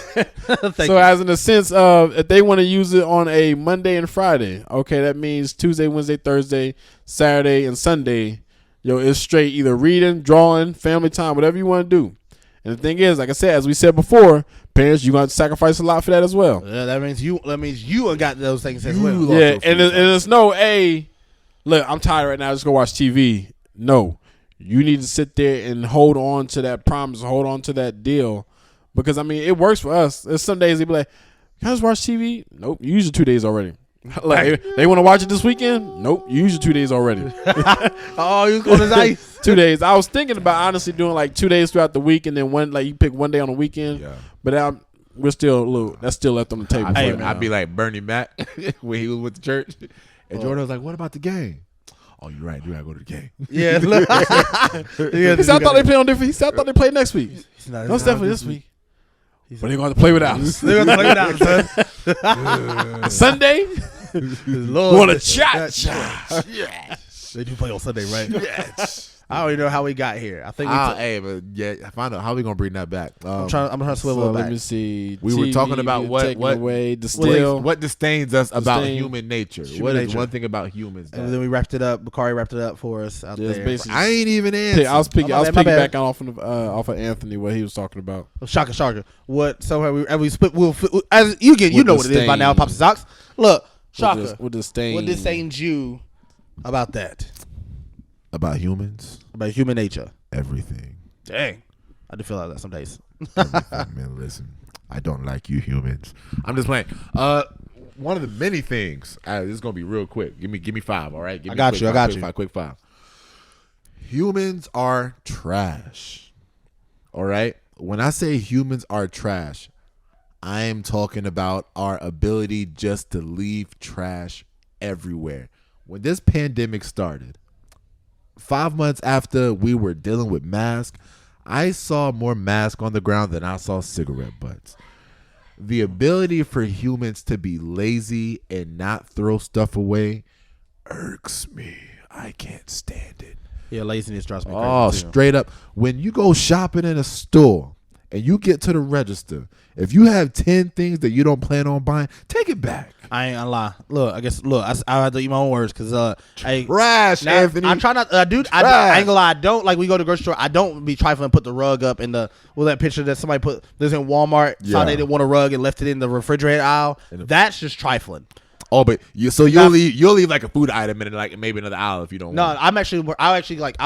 you. as in a sense of if they want to use it on a Monday and Friday, okay, that means Tuesday, Wednesday, Thursday, Saturday, and Sunday. It's straight either reading, drawing, family time, whatever you want to do. And the thing is, like I said, as we said before, parents, you're going to sacrifice a lot for that as well. Yeah, that means you got those things as well. Yeah, and it's no, look, I'm tired right now. Just go watch TV. No, you need to sit there and hold on to that promise, hold on to that deal, because I mean it works for us. There's some days they be like, "Can I just watch TV?" Nope, you use your 2 days already. Like they want to watch it this weekend. Nope, you use your 2 days already. Oh, you going to nice 2 days. I was thinking about honestly doing like 2 days throughout the week, and then one like you pick one day on the weekend. Yeah. But we're still that's still left on the table. I'd be like Bernie Mac when he was with the church, and Jordan was like, "What about the game?" Oh, you're right. You gotta go to the game. Yeah. He said, I thought they play on different. He said, I thought they played next week. No, it's definitely this week. But they're going to play without us. They're going to play without us, son. Sunday, Lord, want to chat. They do play on Sunday, right? Yes. I don't even know how we got here. I think find out how we gonna bring that back. I'm trying to swivel it back. Let me see. We were talking about what disdains us about human nature. What is one thing about humans? And then we wrapped it up. Bakari wrapped it up for us out there. I ain't even answered. I was piggybacking off of Anthony what he was talking about. Shaka. What? So have we split? As you get, you know what it is by now. Pops and socks. Look, Shaka. What disdains you about that? About humans? About human nature? Everything. Dang. I do feel like that some days. Everything, man. Listen, I don't like you humans. I'm just playing. One of the many things. This is gonna be real quick. Give me 5. All right. I got you. Quick 5. Humans are trash. All right. When I say humans are trash, I am talking about our ability just to leave trash everywhere. When this pandemic started, 5 months after we were dealing with masks, I saw more masks on the ground than I saw cigarette butts. The ability for humans to be lazy and not throw stuff away irks me. I can't stand it. Yeah, laziness drives me crazy. Oh, straight up. When you go shopping in a store and you get to the register, if you have 10 things that you don't plan on buying, take it back. I ain't gonna lie. Look, I have to eat my own words because Trash, Anthony. I try not, dude. I ain't gonna lie. I don't like we go to the grocery store. I don't be trifling and put the rug up in the that picture that somebody put. This in Walmart. Yeah. They didn't want a rug and left it in the refrigerator aisle. That's just trifling. Oh, but you'll leave like a food item in like maybe another aisle if you don't. No, want it. I'll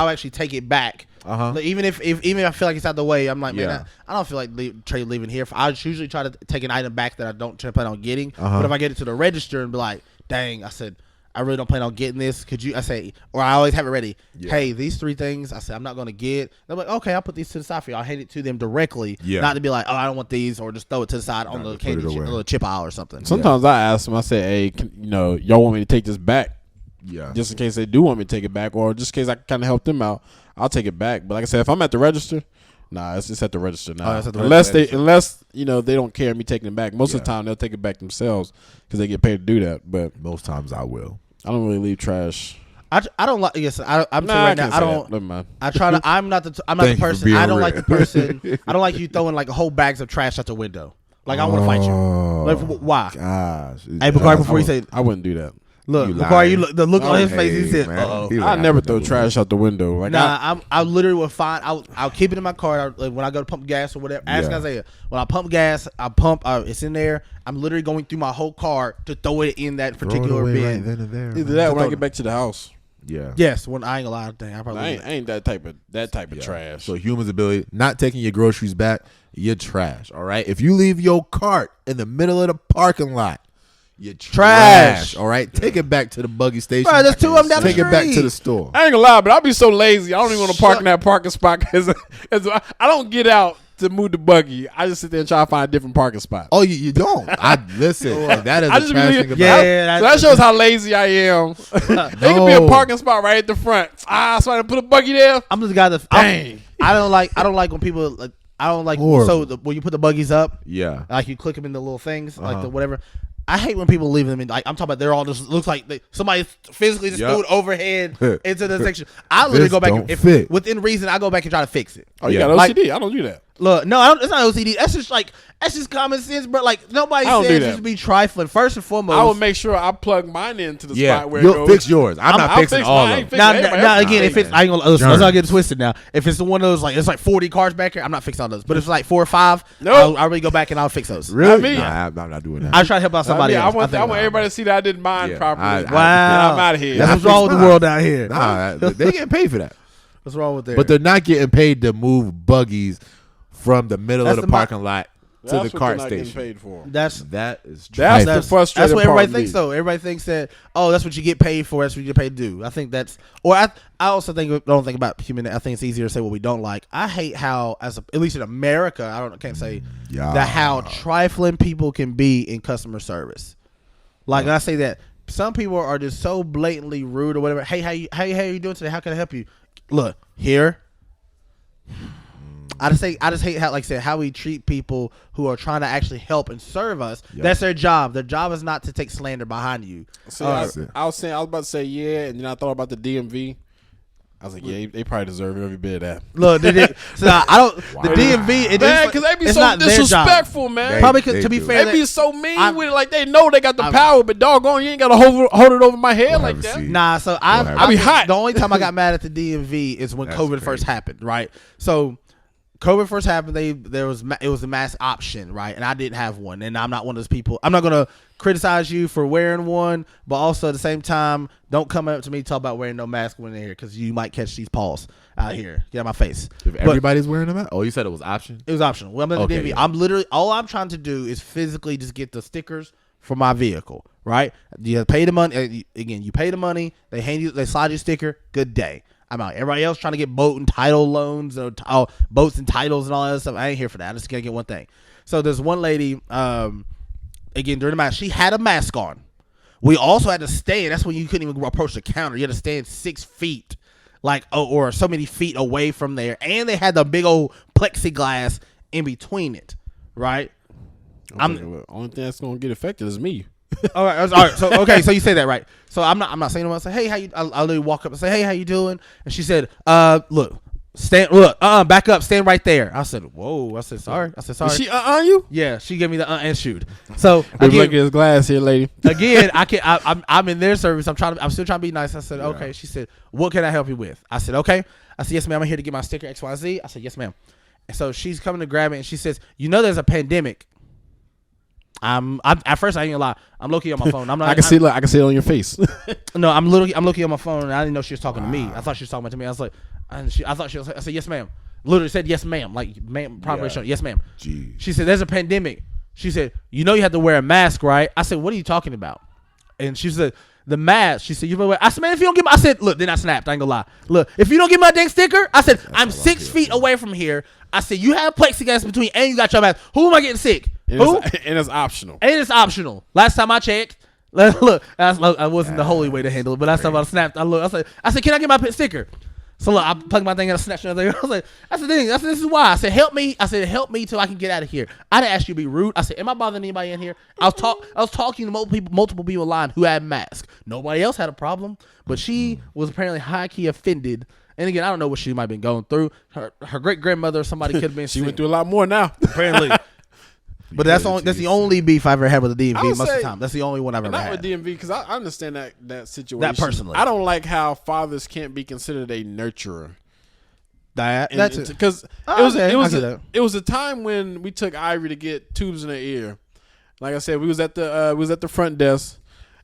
actually take it back. Like, even if I feel like it's out the way, I'm like, man, I don't feel like leaving here. I usually try to take an item back that I don't plan on getting. But if I get it to the register and be like, dang, I said I really don't plan on getting this. Could you? I say, or I always have it ready. Yeah. Hey, these 3 things I said I'm not going to get. They're like, okay, I'll put these to the side for you. I'll hand it to them directly, not to be like, oh, I don't want these, or just throw it to the side on the candy little chip aisle or something. Sometimes I ask them, I say, hey, y'all want me to take this back? Yeah. Just in case they do want me to take it back, or just in case I can kind of help them out, I'll take it back. But like I said, if I'm at the register, nah, it's just at the register now. Unless they don't care me taking it back. Most of the time they'll take it back themselves because they get paid to do that. But most times I will. I don't really leave trash. I don't like. Yes, I'm saying right now. I don't. Never mind. I try to. I'm not the person. I don't like the person. I don't like you throwing like whole bags of trash out the window. Like I want to fight you. Like, why? Gosh. Hey, Bakari, before you say, I wouldn't do that. Look, Bakari, the look on his face. He said, I never throw trash out the window. Like I literally will find. I'll keep it in my car when I go to pump gas or whatever. Ask Isaiah. When I pump gas, I pump. It's in there. I'm literally going through my whole car to throw it in that particular bin. Right then and there, either that, when I get back to the house. Yeah. Yes. When I ain't gonna lie, dang, I probably ain't that type of trash. So humans' ability, not taking your groceries back, you're trash. All right. If you leave your cart in the middle of the parking lot, you're trash. All right. Take it back to the buggy station. Bro, there's 2 of them down the street. Take it back to the store. I ain't gonna lie, but I'll be so lazy. I don't even want to park in that parking spot because I don't get out to move the buggy. I just sit there and try to find a different parking spot. Oh, you don't? Listen. That is a trash thing about it. So that shows how lazy I am. There could be a parking spot right at the front. So I put a buggy there. I'm just the guy that. Dang. I don't like when people like. I don't like when you put the buggies up. Yeah. Like you click them in the little things, like the whatever. I hate when people leave them in. Like I'm talking about, they're all just looks like somebody physically just threw it overhead into the section. I literally go back within reason. I go back and try to fix it. Oh, you got OCD? I don't do that. Look, no, it's not OCD. That's just common sense, bro. Like nobody says just be trifling. First and foremost, I would make sure I plug mine into the spot where you'll fix yours. I'm not fixing all of them. Now again, if it's I ain't gonna let's not get it twisted. Now, if it's the one of those like it's like 40 cars back here, I'm not fixing all those. But if it's like 4 or 5, I'll really go back and I'll fix those. Really? I'm not doing that. I try to help out somebody else. I want everybody to see that I did mine properly. Wow, I'm out of here. That's what's wrong with the world out here. Nah, they getting paid for that. What's wrong with that? But they're not getting paid to move buggies from the middle of the parking lot to the cart station. Paid for. That's the frustrating That's what everybody part thinks. Though everybody thinks that that's what you get paid for. That's what you get paid to do. I think that's, or I also don't think about human. I think it's easier to say what we don't like. I hate how, at least in America, can't say that how trifling people can be in customer service. Like I say that some people are just so blatantly rude or whatever. Hey, how you doing today? How can I help you? Look here. I just hate how, like I said, how we treat people who are trying to actually help and serve us. Yep. That's their job. Their job is not to take slander behind you. See, I was about to say and then I thought about the DMV. I was like, they probably deserve every bit of that. Look, the DMV, because they be so disrespectful, man. Probably to be fair, they be so mean with it. Like they know they got the power, but doggone, you ain't gotta hold it over my head like that. Nah, so I be hot. The only time I got mad at the DMV is when COVID first happened, right? So COVID first happened, it was a mask option, right? And I didn't have one, and I'm not one of those people. I'm not gonna criticize you for wearing one, but also at the same time, don't come up to me and talk about wearing no mask when in here because you might catch these paws out here. Get out my face. If everybody's wearing a mask? Oh, you said it was option? It was optional. Well, I'm at the DMV. I'm literally all I'm trying to do is physically just get the stickers for my vehicle, right? You pay the money again. You pay the money. They slide you a sticker. Good day. I'm out. Everybody else trying to get boat and title loans or boats and titles and all that stuff. I ain't here for that. I'm just gonna get one thing. So there's one lady, again during the mask, she had a mask on. We also had to stand. That's when you couldn't even approach the counter. You had to stand 6 feet, or so many feet away from there. And they had the big old plexiglass in between it, right? Only thing that's gonna get affected is me. all right. So you say that right. So I'm not saying to her, I say, hey, how you? I'll literally walk up and say, hey, how you doing? And she said, look, stand. Look, back up. Stand right there. I said, whoa. I said, sorry. Did she you? Yeah, she gave me the and shoot. So look at his glass here, lady. Again, I'm in their service. I'm still trying to be nice. I said, okay. She said, what can I help you with? I said, okay. I said, yes, ma'am. I'm here to get my sticker XYZ. I said, yes, ma'am. And so she's coming to grab it, and she says, there's a pandemic. At first I ain't gonna lie. I'm low-key on my phone. I'm not. I can see it on your face. No, I'm looking on my phone, and I didn't know she was talking to me. I thought she was talking to me. I was like, I said, yes, ma'am. Literally said, yes, ma'am. Like, ma'am, yes, ma'am. Jeez. She said, there's a pandemic. She said, you have to wear a mask, right? I said, what are you talking about? And she said, the mask. She said, you wear. I said, man, if you don't get my, I said, look, then I snapped. I ain't gonna lie. Look, if you don't get my dang sticker, I said, I'm 6 feet away from here. I said, you have plexiglass between, and you got your mask. Who am I getting sick? Who? And it's optional. And it's optional. Last time I checked, look, I wasn't the holy way to handle it, but last time I snapped, I said, can I get my sticker? So look, I plugged my thing in, I snatched another thing. I was like, that's the thing. This is why. I said, help me. I said, help me till I can get out of here. I didn't ask you to be rude. I said, am I bothering anybody in here? I was talking to multiple people online who had masks. Nobody else had a problem, but she was apparently high key offended. And again, I don't know what she might have been going through. Her great grandmother or somebody could have been. She went through a lot more now, apparently. But that's the only beef I've ever had with the DMV most of the time. That's the only one I've ever had. Not with DMV, because I understand that situation. That personally. I don't like how fathers can't be considered a nurturer. That's it. Because it was a time when we took Ivory to get tubes in her ear. Like I said, we was at the front desk,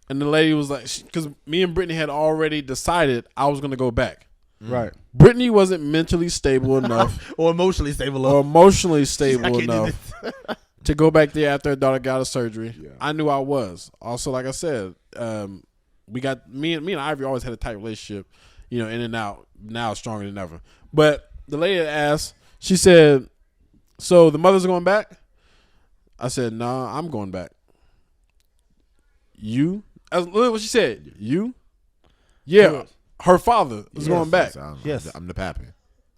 and the lady was like, because me and Brittany had already decided I was going to go back. Right. Brittany wasn't mentally stable enough, or emotionally stable enough to go back there after her daughter got a surgery. Yeah. I knew I was. Also, like I said, we got me and Ivory always had a tight relationship, in and out. Now stronger than ever. But the lady asked, she said, "So the mother's going back?" I said, "Nah, I'm going back." You? What she said? You? Yeah. Her father is going back. Yes, I'm the pappy.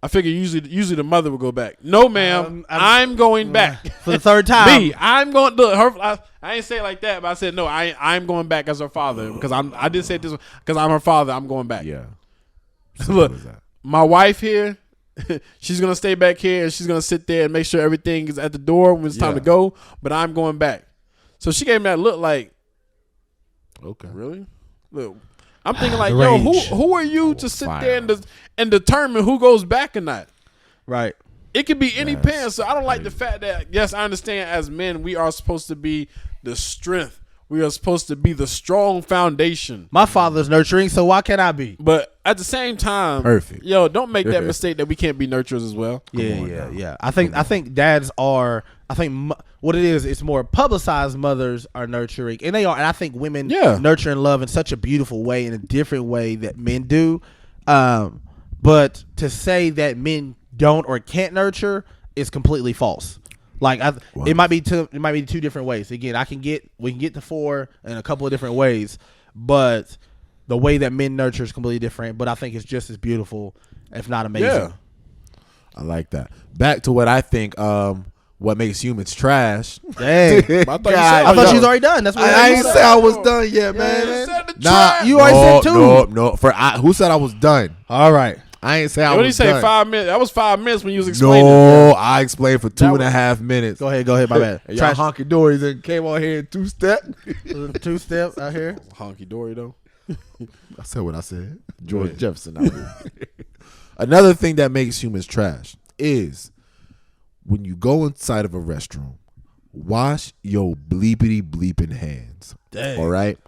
I figure usually the mother would go back. No, ma'am, I'm going back for the third time. I'm going. Look, I ain't say it like that, but I said no. I'm going back as her father because I did say this because I'm her father. I'm going back. Yeah. Look, my wife here, she's gonna stay back here and she's gonna sit there and make sure everything is at the door when it's time to go. But I'm going back. So she gave me that look like, okay, really? Look. I'm thinking like, yo, who are you to sit there and determine who goes back or not? Right. It could be any parent. So I don't like the fact that, yes, I understand as men, we are supposed to be the strength. We are supposed to be the strong foundation. My father's nurturing, so why can't I be? But at the same time, perfect. Yo, don't make that mistake that we can't be nurturers as well. Yeah. I think dads are. I think what it is, it's more publicized. Mothers are nurturing, and they are. And I think women nurture and love in such a beautiful way, in a different way that men do. But to say that men don't or can't nurture is completely false. Like it might be two different ways. Again, we can get to 4 in a couple of different ways, but the way that men nurture is completely different. But I think it's just as beautiful, if not amazing. Yeah. I like that. Back to what I think. What makes humans trash? Dang. I thought she was already done. That's what I ain't say I was done yet, man. Nah, you already said 2. No. Who said I was done? All right. I ain't say I was done. What did you say? 5 minutes. That was 5 minutes when you was explaining. No, I explained for 2.5 minutes. Go ahead. My bad. Y'all honky dories and came on here in 2-step. 2-step out here. Honky dory though. I said what I said. George Jefferson out here. Another thing that makes humans trash is when you go inside of a restroom, wash your bleeping hands. Dang. All right?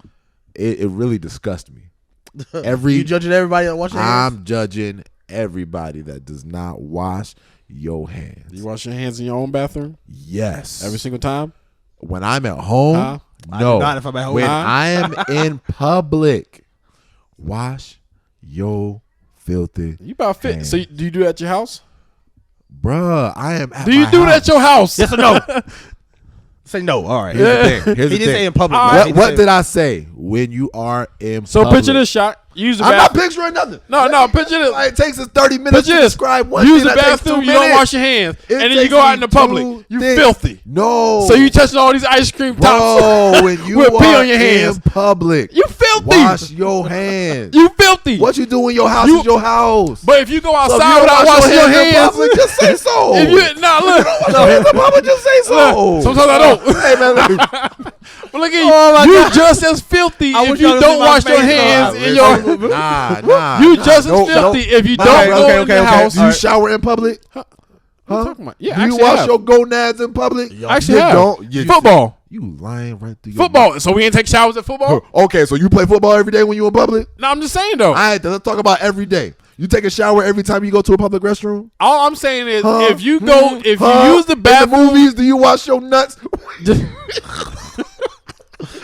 It really disgusts me. You judging everybody that wash their hands? I'm judging everybody that does not wash your hands. You wash your hands in your own bathroom? Yes. Every single time? When I'm at home, no. I do not if I'm at home. When I am in public, wash your filthy You about fit. hands. So do you do that at your house? Bruh, I am at Do you my do house. that at your house? Yes or no? Say no. All right. Here's the thing. He didn't say in public. What did I say? When you are in So public. picture this shot. Use the I'm not bathroom. picturing nothing. No, picture this. It takes us 30 minutes to Picture this. describe one Use thing the that takes 2 bathroom. You minutes. don't wash your hands, It and then you takes go out me in the public. 2 You things. filthy. No. So you touching all these ice cream tops. Bro, when you with pee are on your hands. in public, You filthy. wash your hands. You filthy. What you do in your house You- is your house. But if you go So if outside you don't without wash washing your in hands, public, just say so. if you nah look, Wash your hands in public, just say so. sometimes I don't. Hey man, look. But look at you. You just as filthy I if wish y'all you could don't see my wash your face. hands in your. Nah. You nah, just as don't- filthy if you Nah, don't bro, go okay, in okay, the okay. house. Do you shower in public? What you talking about? Yeah, Do you actually wash have. your gonads in public? I actually you have. don't. You, Football. You lying right through your Football. So we ain't take showers at football? mouth. Okay, so you play football every day when you in public? No, I'm just saying though. All right, then let's talk about every day. You take a shower every time you go to a public restroom? All I'm saying is Huh? if you go, if Huh? you use the In the bathroom, movies, do you wash your nuts?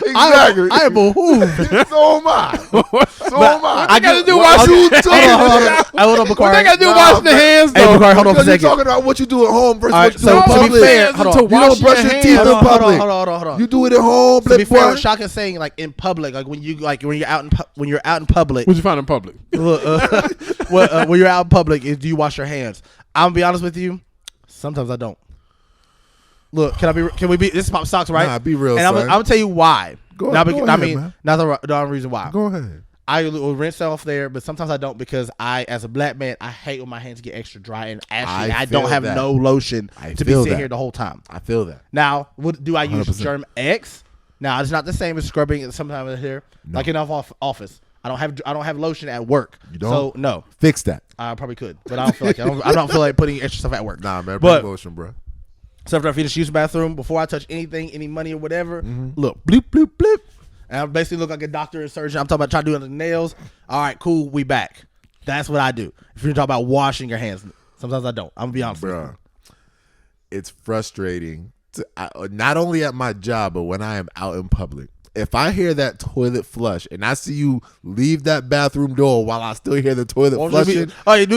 Exactly. I am behooved. So am I. So am I. I gotta do What washing you hands. do? Hold on, What Bakari. they gotta do Nah, washing the man. hands Hey, though? Bakari, hold on for a Because you're second. talking about what you do at home versus All right, what you do in so to be public. fair, hold on. To You wash don't brush your your hands. teeth in Hold on, public. hold on. You do it at home, To be black fair, boy. Shock is saying like in public, like when you're out in public. What you find in public? Look, when you're out in public, is do you wash your hands? I'm gonna be honest with you. Sometimes I don't. Look, can we be? This is Pop Socks, right? Nah, be real, And I'm son. gonna tell you why. Go Not ahead, because, go I ahead, mean, man. not the reason why. Go ahead. I will rinse off there, but sometimes I don't because as a black man, I hate when my hands get extra dry, and actually I feel don't have that. no lotion I to be feel sitting that. here the whole time. I feel that. Now, what do I use? 100%. Germ X. Now, it's not the same as scrubbing sometimes here. Like in office, I don't have lotion at work. You don't? So no, Fix that. I probably could, but I don't feel like I don't feel like putting extra stuff at work. Nah, man. But- Bring lotion, bro. So after I finish use the bathroom, before I touch anything, any money or whatever, Mm-hmm. look, bloop, bloop, bloop. And I basically look like a doctor and surgeon. I'm talking about trying to do it on the nails. All right, cool, we back. That's what I do. If you're talking about washing your hands, sometimes I don't. I'm gonna be honest with Bro, you. it's frustrating. Not only at my job, but when I am out in public. If I hear that toilet flush and I see you leave that bathroom door while I still hear the toilet flushing,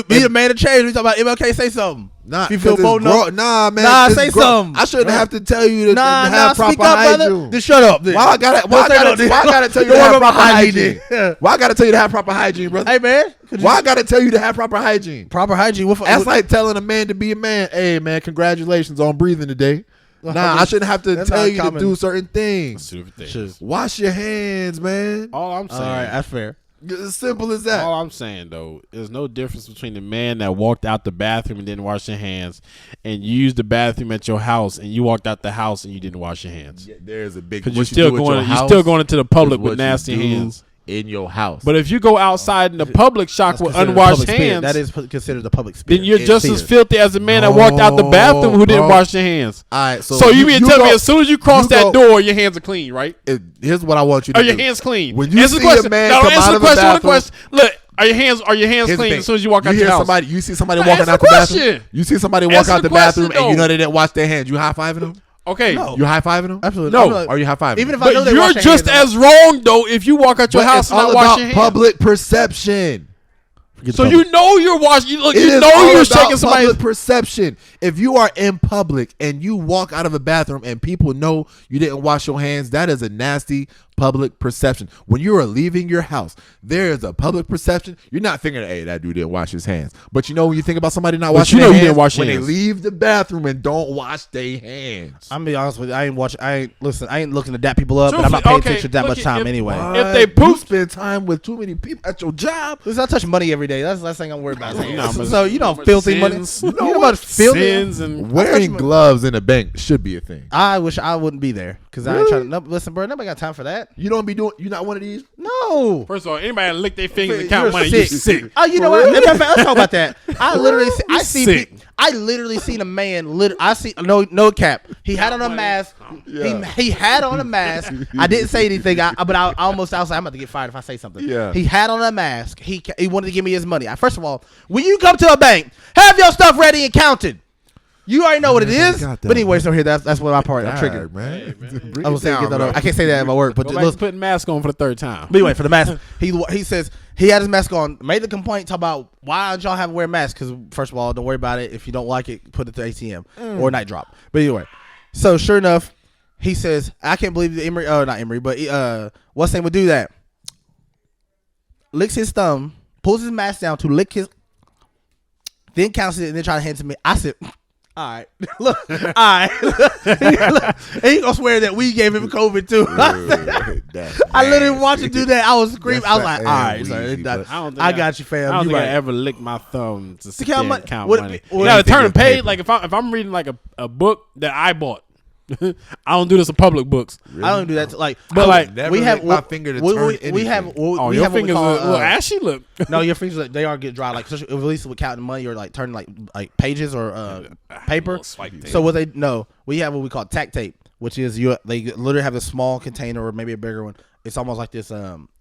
Be the man of change. We talking about MLK. Say something. nah, If you feel 'cause it's bold enough. nah, man, Nah, it's say gross. something. I shouldn't have to tell you to Nah, have proper speak up, brother. hygiene. Just shut up. Then. Why I gotta Don't say nothing. tell you Don't to have worry about proper hygiene. hygiene? Why I gotta tell you to have proper hygiene, brother? Hey man, could you- Why I gotta tell you to have proper hygiene? proper hygiene? That's like telling a man to be a man. Hey man, congratulations on breathing today. Nah, I shouldn't have to That's tell not you common. to do certain things. Just- Wash your hands, man. All I'm All saying. right, that's fair. As simple as that. All I'm saying though is no difference between the man that walked out the bathroom and didn't wash your hands, and you used the bathroom at your house and you walked out the house and you didn't wash your hands. Yeah, there's a big. Because what you're you do at your you're house still going into the is public what with you nasty do hands. in your house. But if you go outside in the public shock That's with considered the unwashed public spirit. hands, That is considered the public spirit. then you're It's just as fear. filthy as the man that walked out the bathroom who didn't No, wash their hands. all right, So you mean to tell me as soon as you cross that go- door, your hands are clean, right? Here's what I want you to Are do. your hands clean? When you Answer the see a question. man No, come answer out the of a question. bathroom- Look, are your hands Here's the clean thing. as soon as you walk out you your hear house? you see somebody No, walking answer out the the bathroom. question. You see somebody walk Answer out the the bathroom question, and you know though. they didn't wash their hands. You high fiving them? Okay. No. You high fiving them? Absolutely. No. I'm like- Or you high fiving? Even them? if I know But they you're wash their just hands, as wrong though if you walk out your But house it's and all not wash about your hands. public perception. So you know you're washing. You look. It You is know all you're about shaking somebody's. public perception. If you are in public and you walk out of a bathroom and people know you didn't wash your hands, that is a nasty public perception. When you are leaving your house, there is a public perception. You're not thinking, hey, that dude didn't wash his hands. But you know when you think about somebody not But washing you know their he hands, didn't wash when hands. they leave the bathroom and don't wash their hands. I'm gonna be honest with you. I ain't looking to dap people up, but I'm not Truthfully, paying okay, attention that look much at- time if- anyway. If they You poop- spend time with too many people at your job. Listen, I touch money every day. That's the last thing I'm worried about. You know how much- So you know how much filthy sins- money. You know how much filthy. Sins and Wearing gloves in a bank should be a thing. I wish I wouldn't be there because I ain't Really? trying to. No, listen, bro, nobody got time for that. You don't be doing. You're not one of these. No. First of all, anybody that lick their fingers and You're count money, sick. you sick. Oh, you know what? Matter of fact, let's talk about that. I literally, You sick. I literally seen a man. I see no cap. He had on a mask. Yeah. He had on a mask. I didn't say anything. But I almost was like, I'm about to get fired if I say something. Yeah. He had on a mask. He wanted to give me his money. First of all, when you come to a bank, have your stuff ready and counted. You already know what it is. got that, But anyway, so here that's what my part. I'm triggered. man. Bring I it was saying, down, get that bro. over. I can't say that at my work, but Go back listen, to putting mask on for the third time. but anyway, for the mask, he says he had his mask on, made the complaint, talk about why don't y'all have to wear masks? Because first of all, don't worry about it. If you don't like it, put it to ATM or night drop. But anyway, so sure enough, he says, I can't believe that Emory, not Emory, but what's name would do that? licks his thumb, pulls his mask down to lick his, then counts it and then try to hand it to me. I said, all right, look, all right. And he gonna swear that we gave him COVID too. I literally watched him do that. I was screaming. I was like, all right, sir, I got you, fam. I don't think right. I ever licked my thumb to sit count there and count what- money. what- You gotta turn a page. paper? Like if I'm reading like a book that I bought, I don't do this in public books. I don't do that. Like, But like, never we have lick my finger to turn we have. anything. oh, we your have what we fingers call, are a little ashy. Look, no, your fingers they are get dry. Like especially at least with counting money or like turning like pages or paper. little spike tape. So what we have what we call tack tape, which is they literally have a small container or maybe a bigger one. It's almost like this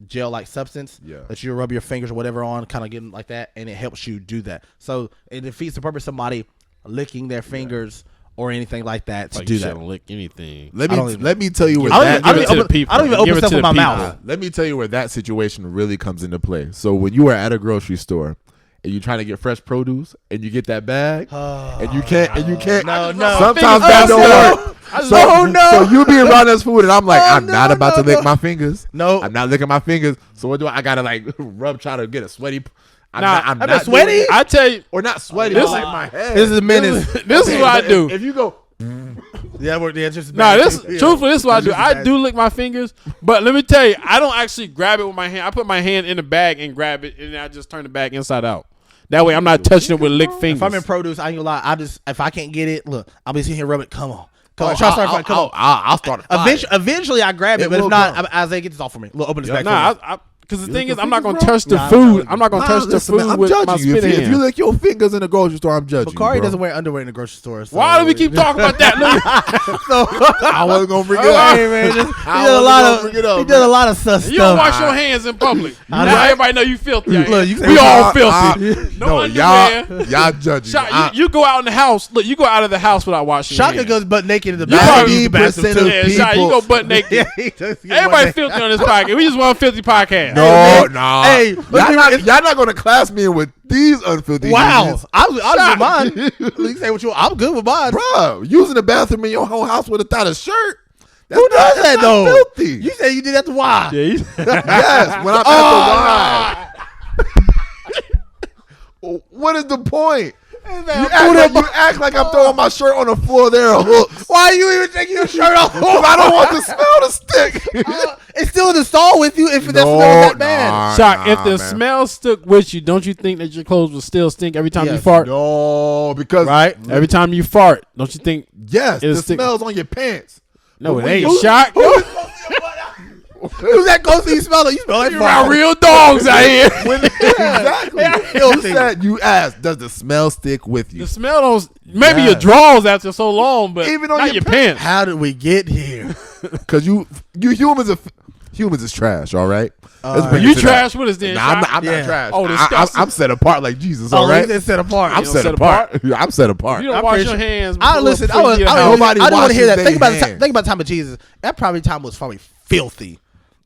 gel like substance that you rub your fingers or whatever on, kind of getting like that, and it helps you do that. So it defeats the purpose of somebody licking their fingers or anything like that to like do you that. shouldn't lick anything. Let me tell you where I that. don't even open stuff with my mouth. Let me tell you where that situation really comes into play. So when you are at a grocery store and you're trying to get fresh produce and you get that bag and you can't No. sometimes that don't work. So you be around this food and I'm like, I'm not about to lick my fingers. No. I'm not licking my fingers. So what do I gotta like try to get a sweaty? I'm I'm not sweaty? doing it. I tell you, Or not sweaty, This but like is- my head. This is a menace. this is what I do. If you go, Just Nah, bad. this Yeah. truthfully, this is what I That's do. just I bad. do lick my fingers, but let me tell you, I don't actually grab it with my hand. I put my hand in the bag and grab it, and I just turn the bag inside out. That way, I'm not touching it with lick fingers. If I'm in produce, I ain't gonna lie. If I can't get it, look, I'll be sitting here rubbing. Come on. Try to start a fight. Come on. I'll start a fight. Eventually, I grab it, It but if will not, come. Isaiah, get this off for me. Look, open this back. Nah, for me. because the You thing lick is, your I'm not gonna fingers, touch the Nah, food. I'm not gonna Nah, touch the listen, man, food I'm with my judging you. spit If you hand. lick your fingers in the grocery store, I'm judging Bakari you, bro. doesn't wear underwear in the grocery store. So. Why do we keep talking about that? I wasn't gonna bring it up. Hey, man, he I did a wasn't lot gonna of bring it up, he did a man. lot of sus You don't stuff. wash your hands in public. I Now know. everybody know you filthy. out Look, here. you say we all I- filthy. No underwear. y'all judging. Shot, you go out in the house. Look, you go out of the house without washing your Shaka hands. goes butt naked in the You bathroom. probably- use the bathroom 90% too. of Yeah, Shot, you go butt naked. Yeah, he does get Everybody butt filthy on this podcast. We just want a filthy podcast. No, man. no. Hey, y'all not gonna class me in with these unfilthy. Wow, hands. I'll do mine. You say what you. I'm good with mine. Bro, using the bathroom in your whole house without a shirt. That's Who does that not though? Filthy. You say you did that to why? Yeah, Yes, when I'm at the wine. What is the point? You act like I'm throwing my shirt on the floor. There are hooks. Why are you even taking your shirt off? Because I don't want the smell to stick. It's still in the stall with you if that smell is that bad. Shock, if the smell stuck with you, don't you think that your clothes will still stink every time you Yes. fart? No, because Right? Every time you fart, don't you think? yes, It'll the stick. smell's on your pants. No, it But ain't. who- Shock. Who's that close to you smell it? You smell like You're around real dogs out here. Exactly. You said you asked, does the smell stick with you? The smell don't. Maybe Yes. your drawers after so long, but Even on not your your pants. How did we get here? Because you humans is trash. All right. Let's bring You it to that. trash with us then. Nah, I'm Shock. not Yeah. trash. Oh, I'm disgusting. set apart like Jesus. Oh, All right. it's set apart. I'm don't set set apart. I'm set apart. If you don't I'm wash pretty your sure- hands, I listen. I before you get don't out- Nobody want to hear that. washes Think about their the hands. think about the time of Jesus. That probably time was probably filthy.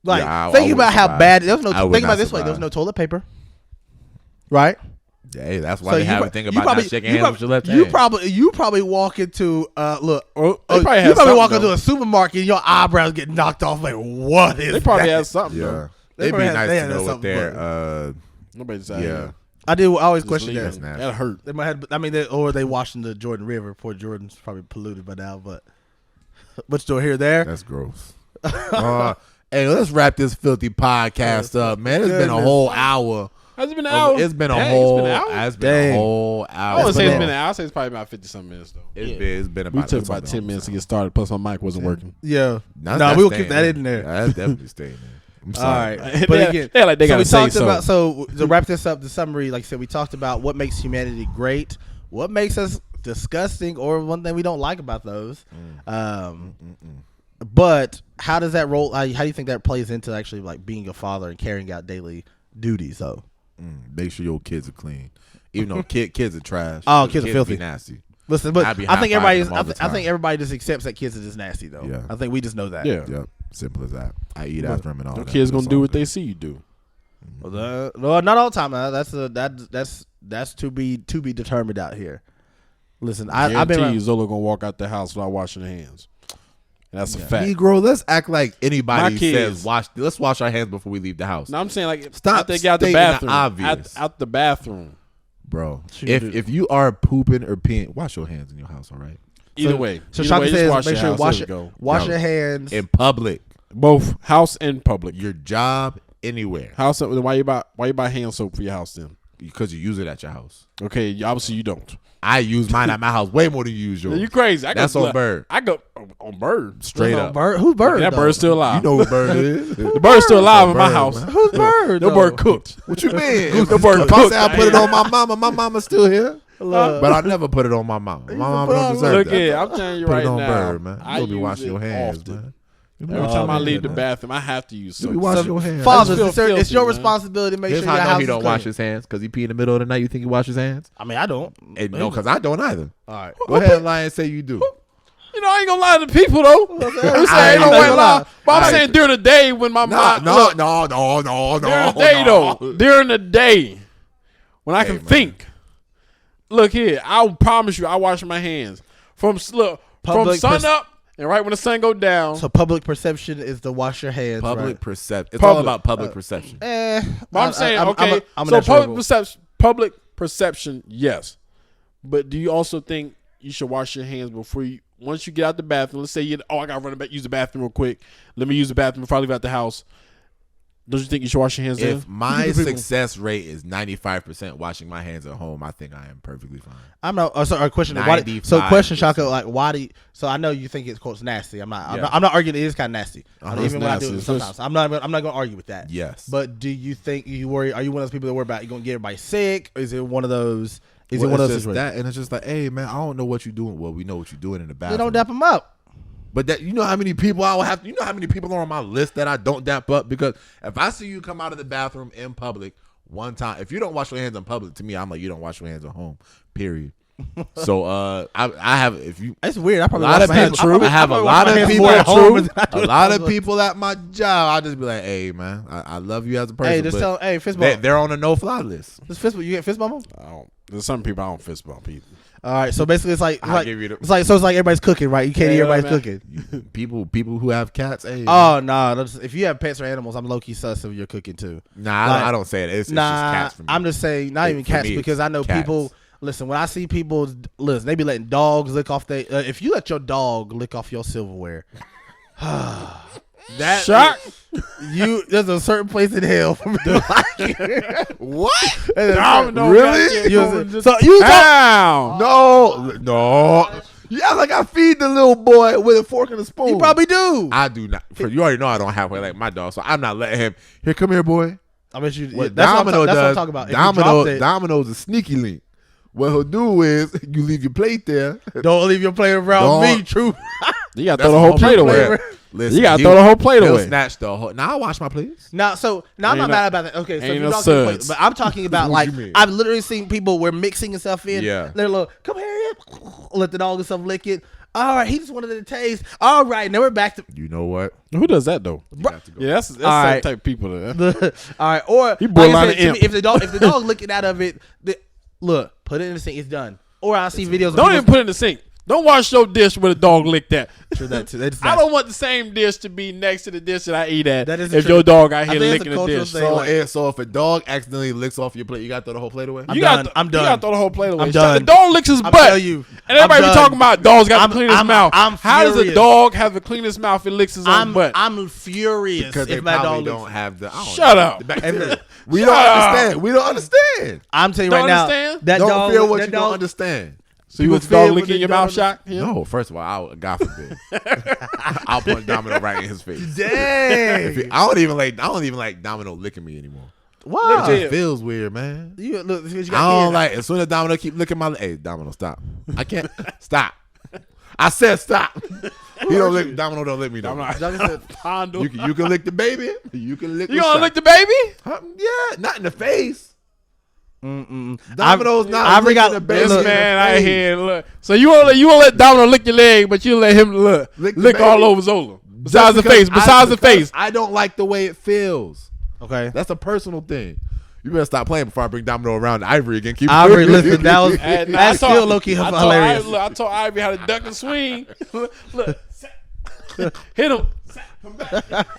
Like Yeah, I think about wouldn't how survive. bad. There was no. I would Think about not it this way. There was survive. no toilet paper. Right. Hey, that's why So they you have pro- a thing you about probably- not shaking you hands with your left you hand. You probably walk into look. They You probably probably have walk something, into though. a supermarket and your eyebrows get knocked off. Like what is? They probably that? have something. Yeah, though. They it'd be probably have- nice they to have know what something their Nobody decided. yeah. I do always Just question leave that. it. nasty. That hurt. They might have, I mean, or they washing the Jordan River. Poor Jordan's probably polluted by now, but still here there. That's gross. Hey, let's wrap this filthy podcast up, man. It's been a Goodness. whole hour. Has it been an hour? It's been a Dang, whole. It's been an hour. It's been a Dang. whole I hour. wouldn't say it's been been an hour. I say it's probably about 50-something minutes though. It's been We about. took about 10 minutes to get started. Plus, my mic wasn't working. Yeah. That's No, we will staying keep that in there. That's definitely staying there. I'm All sorry. right, They- but again, they like they so gotta we say talked so. about. So to wrap this up, the summary, like I said, we talked about what makes humanity great, what makes us disgusting, or one thing we don't like about those. But how does that roll? How do you think that plays into actually like being a father and carrying out daily duties? Though. Make sure your kids are clean. Even though kids are trash. Oh, kids are be filthy. nasty. Listen, but I'd be I think everybody. high-fiving them all the I think time. everybody just accepts that kids are just nasty, though. Yeah. I think we just know that. Yeah. Yep. Simple as that. I eat after them and all Your that. kids gonna That's do all what good. they see you do. Well, no, not all the time. That's to be determined out here. Listen, I've been. Guarantee you Zola gonna walk out the house without washing her hands. That's a fact. Negro, let's act like anybody My kids- says let's wash our hands before we leave the house. No, I'm saying like Stop after they get out the stating the bathroom. obvious. Out the bathroom. Bro, Shoot, if you are pooping or peeing, wash your hands in your house, all right? Either way. So Either Shaka way, just says, wash make your sure house. wash There we go. wash your hands. In public, Both house and public. your job, anywhere. House. Then why you buy hand soap for your house then? Because you use it at your house. Okay, obviously you don't. I use mine at my house way more than you use yours. You crazy? That's on Bird. I go on Bird. Straight Who's up. Bird? Who's Bird? That though? bird's still alive. You know what Bird is. The bird's still alive in my Bird, house. man. Who's Bird? No though? bird cooked. What you mean? The bird If I cooked. say I put it on my mama's still here. Look. But I never put it on my mama. My mama put don't on- deserve Look that. here, I'm telling you Put right it on now. Bird, man. I You'll be use washing it your hands, often. man. Every time I leave the bathroom, I have to use You soap. be washing your hands. Fathers, feel it's your filthy, your man. responsibility to make Here's sure how your I know house he is don't clean. wash his hands because he pee in the middle of the night. You think he wash his hands? I mean, I don't. No, because I don't either. All right. Go ahead, lie and say you do. You know, I ain't gonna lie to people though. I'm saying I ain't ain't no gonna white lie. lie. But I'm Alright. saying during the day when my mom No. during the day though. During the day when I can man. think. Look here, I promise you, I wash my hands from from Public sun up and right when the sun go down. So public perception is to wash your hands. Public right? perception. It's all Public. about public perception. But I'm saying, I'm okay, a so natural. public perception, yes. But do you also think you should wash your hands before you, once you get out the bathroom? Let's say I gotta run back, use the bathroom real quick. Let me use the bathroom before I leave out the house. Don't you think you should wash your hands then? If my success rate is 95% washing my hands at home, I think I am perfectly fine. I'm not. Sorry, question. Why, so 95%. question, Shaka. Like, why do you? So I know you think it's quotes nasty. I'm not. I'm not arguing. It is kind of nasty. Even when I do it It's sometimes. I'm not going to argue with that. Yes. But do you think you worry? Are you one of those people that worry about you going to get everybody sick? Or is it one of those? Is Well, it one of it's those just situations? that, and it's just like, hey man, I don't know what you're doing. Well, we know what you're doing in the They bathroom. don't dap them up. But that, you know how many people I will have. You know how many people are on my list that I don't dap up, because if I see you come out of the bathroom in public one time, if you don't wash your hands in public, to me, I'm like, you don't wash your hands at home. Period. So I have, if you, It's weird. I a probably lot of wash my hands- people, I have a probably wash lot my of hands people more at at home home, than I do a in lot of public. people at my job. I'll just be like, hey man, I love you as a person. Hey, just but tell. Hey, fist bump. they're on a no fly list. Just fist bump. You get fist bump 'em? I don't. There's some people I don't fist bump people. All right. So basically, it's like I'll give you the- it's like everybody's cooking, right? You can't eat Yeah, everybody's man. cooking. People who have cats. Hey, Oh no! If you have pets or animals, I'm low key sus of your cooking too. nah, like- I don't say it. It's just Nah, cats for me. I'm just saying, not Hey, even for cats, me, it's because I know cats. people. Listen, when I see people, listen, they be letting dogs lick off their. If you let your dog lick off your silverware, that Shock. there's a certain place in hell for me to like it. What? Domino Really? So you don't, Down. No. Yeah, like I feed the little boy with a fork and a spoon. you probably do. I do not. You already know I don't have one like my dog, so I'm not letting him. Here, come here, boy. I bet you. What That's Domino what I'm does? talking about. If you dropped it, Domino's a sneaky link. What he'll do is you leave your plate there. don't leave your plate around Don't. me. True. You gotta That's throw the whole the plate whole away. plate. Listen, You gotta throw the whole plate he'll away. snatch the whole. Now I wash my plates. Now, I'm Ain't not no- mad about that. Okay, so if ain't you no don't get plate, suds. but I'm talking about What like you mean? I've literally seen people where mixing and stuff in. Yeah. They're like, come here, let the dog and stuff lick it. All right, he just wanted to taste. All right, now we're back to You know what? Who does that though? You have to go. Yeah, that's All some right. type of people. There. all right. Or He like borderline I said, to an me, imp. if the dog licking out of it, look, put it in the sink. It's done. Or I see videos. Of Don't people- even put it in the sink. Don't wash your dish with a dog licked that. True, that too. That's I don't want the same dish to be next to the dish that I eat at. That is if true. your dog out I here think it's a licking the cultural dish. thing. So, like- so if a dog accidentally licks off your plate, you got to throw the whole plate away. I'm You done. gotta, I'm done. You gotta throw the whole plate away. I'm Shut- done. The dog licks his I'm butt. telling you. And everybody I'm be done. talking about dogs got I'm- the cleanest I'm- mouth. I'm How does a furious. dog have the cleanest mouth and licks his own butt? I'm furious Because they if my probably dog don't have the. I don't Shut know, up. the bacteria. We Shut don't up. understand. We don't understand. I'm telling you Don't right now. understand? That Don't dog. feel what that you dog, don't understand. So you People want the dog feel what licking they your don't mouth shot? Yeah. No, first of all, God forbid. I'll punch Domino right in his face. Dang. I don't even like Domino licking me anymore. Wow. It just feels weird, man. You look. You got I don't kids. like. As soon as Domino keep licking my, hey Domino, stop. I can't stop. I said stop. He don't lick. Domino don't lick me though. Johnny said, Hondo. You can lick the baby. You can lick. You the gonna shot. lick the baby? Huh? Yeah, not in the face. Mm-mm. Domino's not. I've licking got- the baby This Look, in the man out face. here, look. So you won't let Domino lick your leg, but you let him Lick lick the all baby? over Zola. Besides the Just face. because Besides the because face. I don't like the way it feels. Okay. That's a personal thing. You better stop playing before I bring Domino around to Ivory again. Keep Ivory, listen, that was And that's I told- still low key I told hilarious. Ivy, look, I told Ivy how to duck and swing. look. Hit him.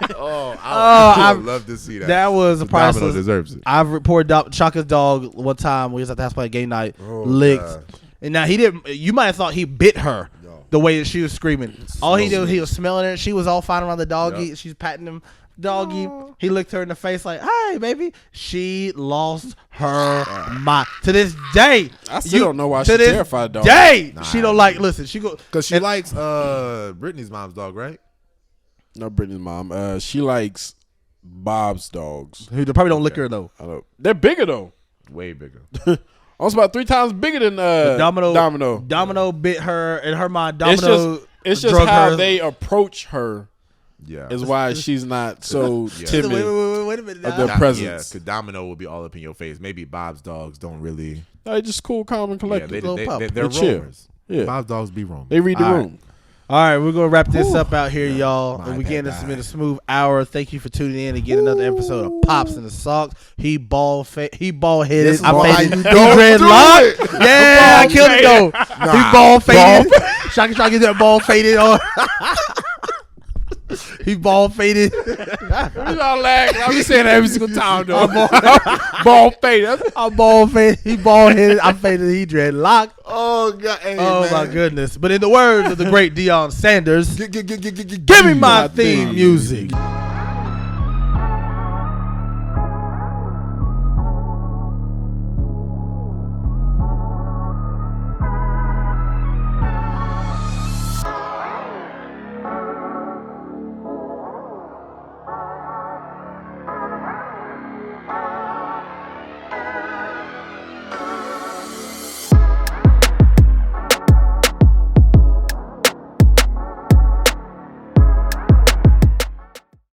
I would love to see that. That was So priceless. Domino deserves it. I've reported Chaka's dog one time. We was at the house playing game night. Licked. God. And now he didn't. You might have thought he bit her the way that she was screaming. All he did was he was smelling it. She was all fine around the doggy. She's patting him. Doggy. He looked her in the face like, "Hey, baby." She lost her mind. To this day, I still don't know why to she's this terrified dog. Day, she don't like. Listen, she go Because she likes Brittany's mom's dog, right? No, Brittany's mom. She likes Bob's dogs. who probably don't lick her though. I don't. They're bigger though. Way bigger. Almost about 3 times bigger than Domino. Domino bit her, and her mind. Domino. It's just drug how her. they approach her. Yeah. Is why she's not so timid Wait a minute. of Now. their presence. because Domino will be all up in your face. Maybe Bob's dogs don't really. They just cool, calm, and collected. They're They chill. roamers. Yeah. Bob's dogs be roaming. They read the room. All right, we're gonna wrap this up out here, y'all. My And we bad, getting this guys. been a smooth hour. Thank you for tuning in and getting another episode of Pops in the Socks. He bald headed. This is I why made you it. don't do Dreadlock. Yeah, I killed it though. He bald faded. Shaka try to get that bald faded on. He bald faded. Y'all laughing. I'm just saying that every single time though. Ball faded. I'm bald faded. He bald headed. I'm faded. He dreadlock. Oh God! Hey, Oh man. my goodness! But in the words of the great Deion Sanders, Give give me my theme music.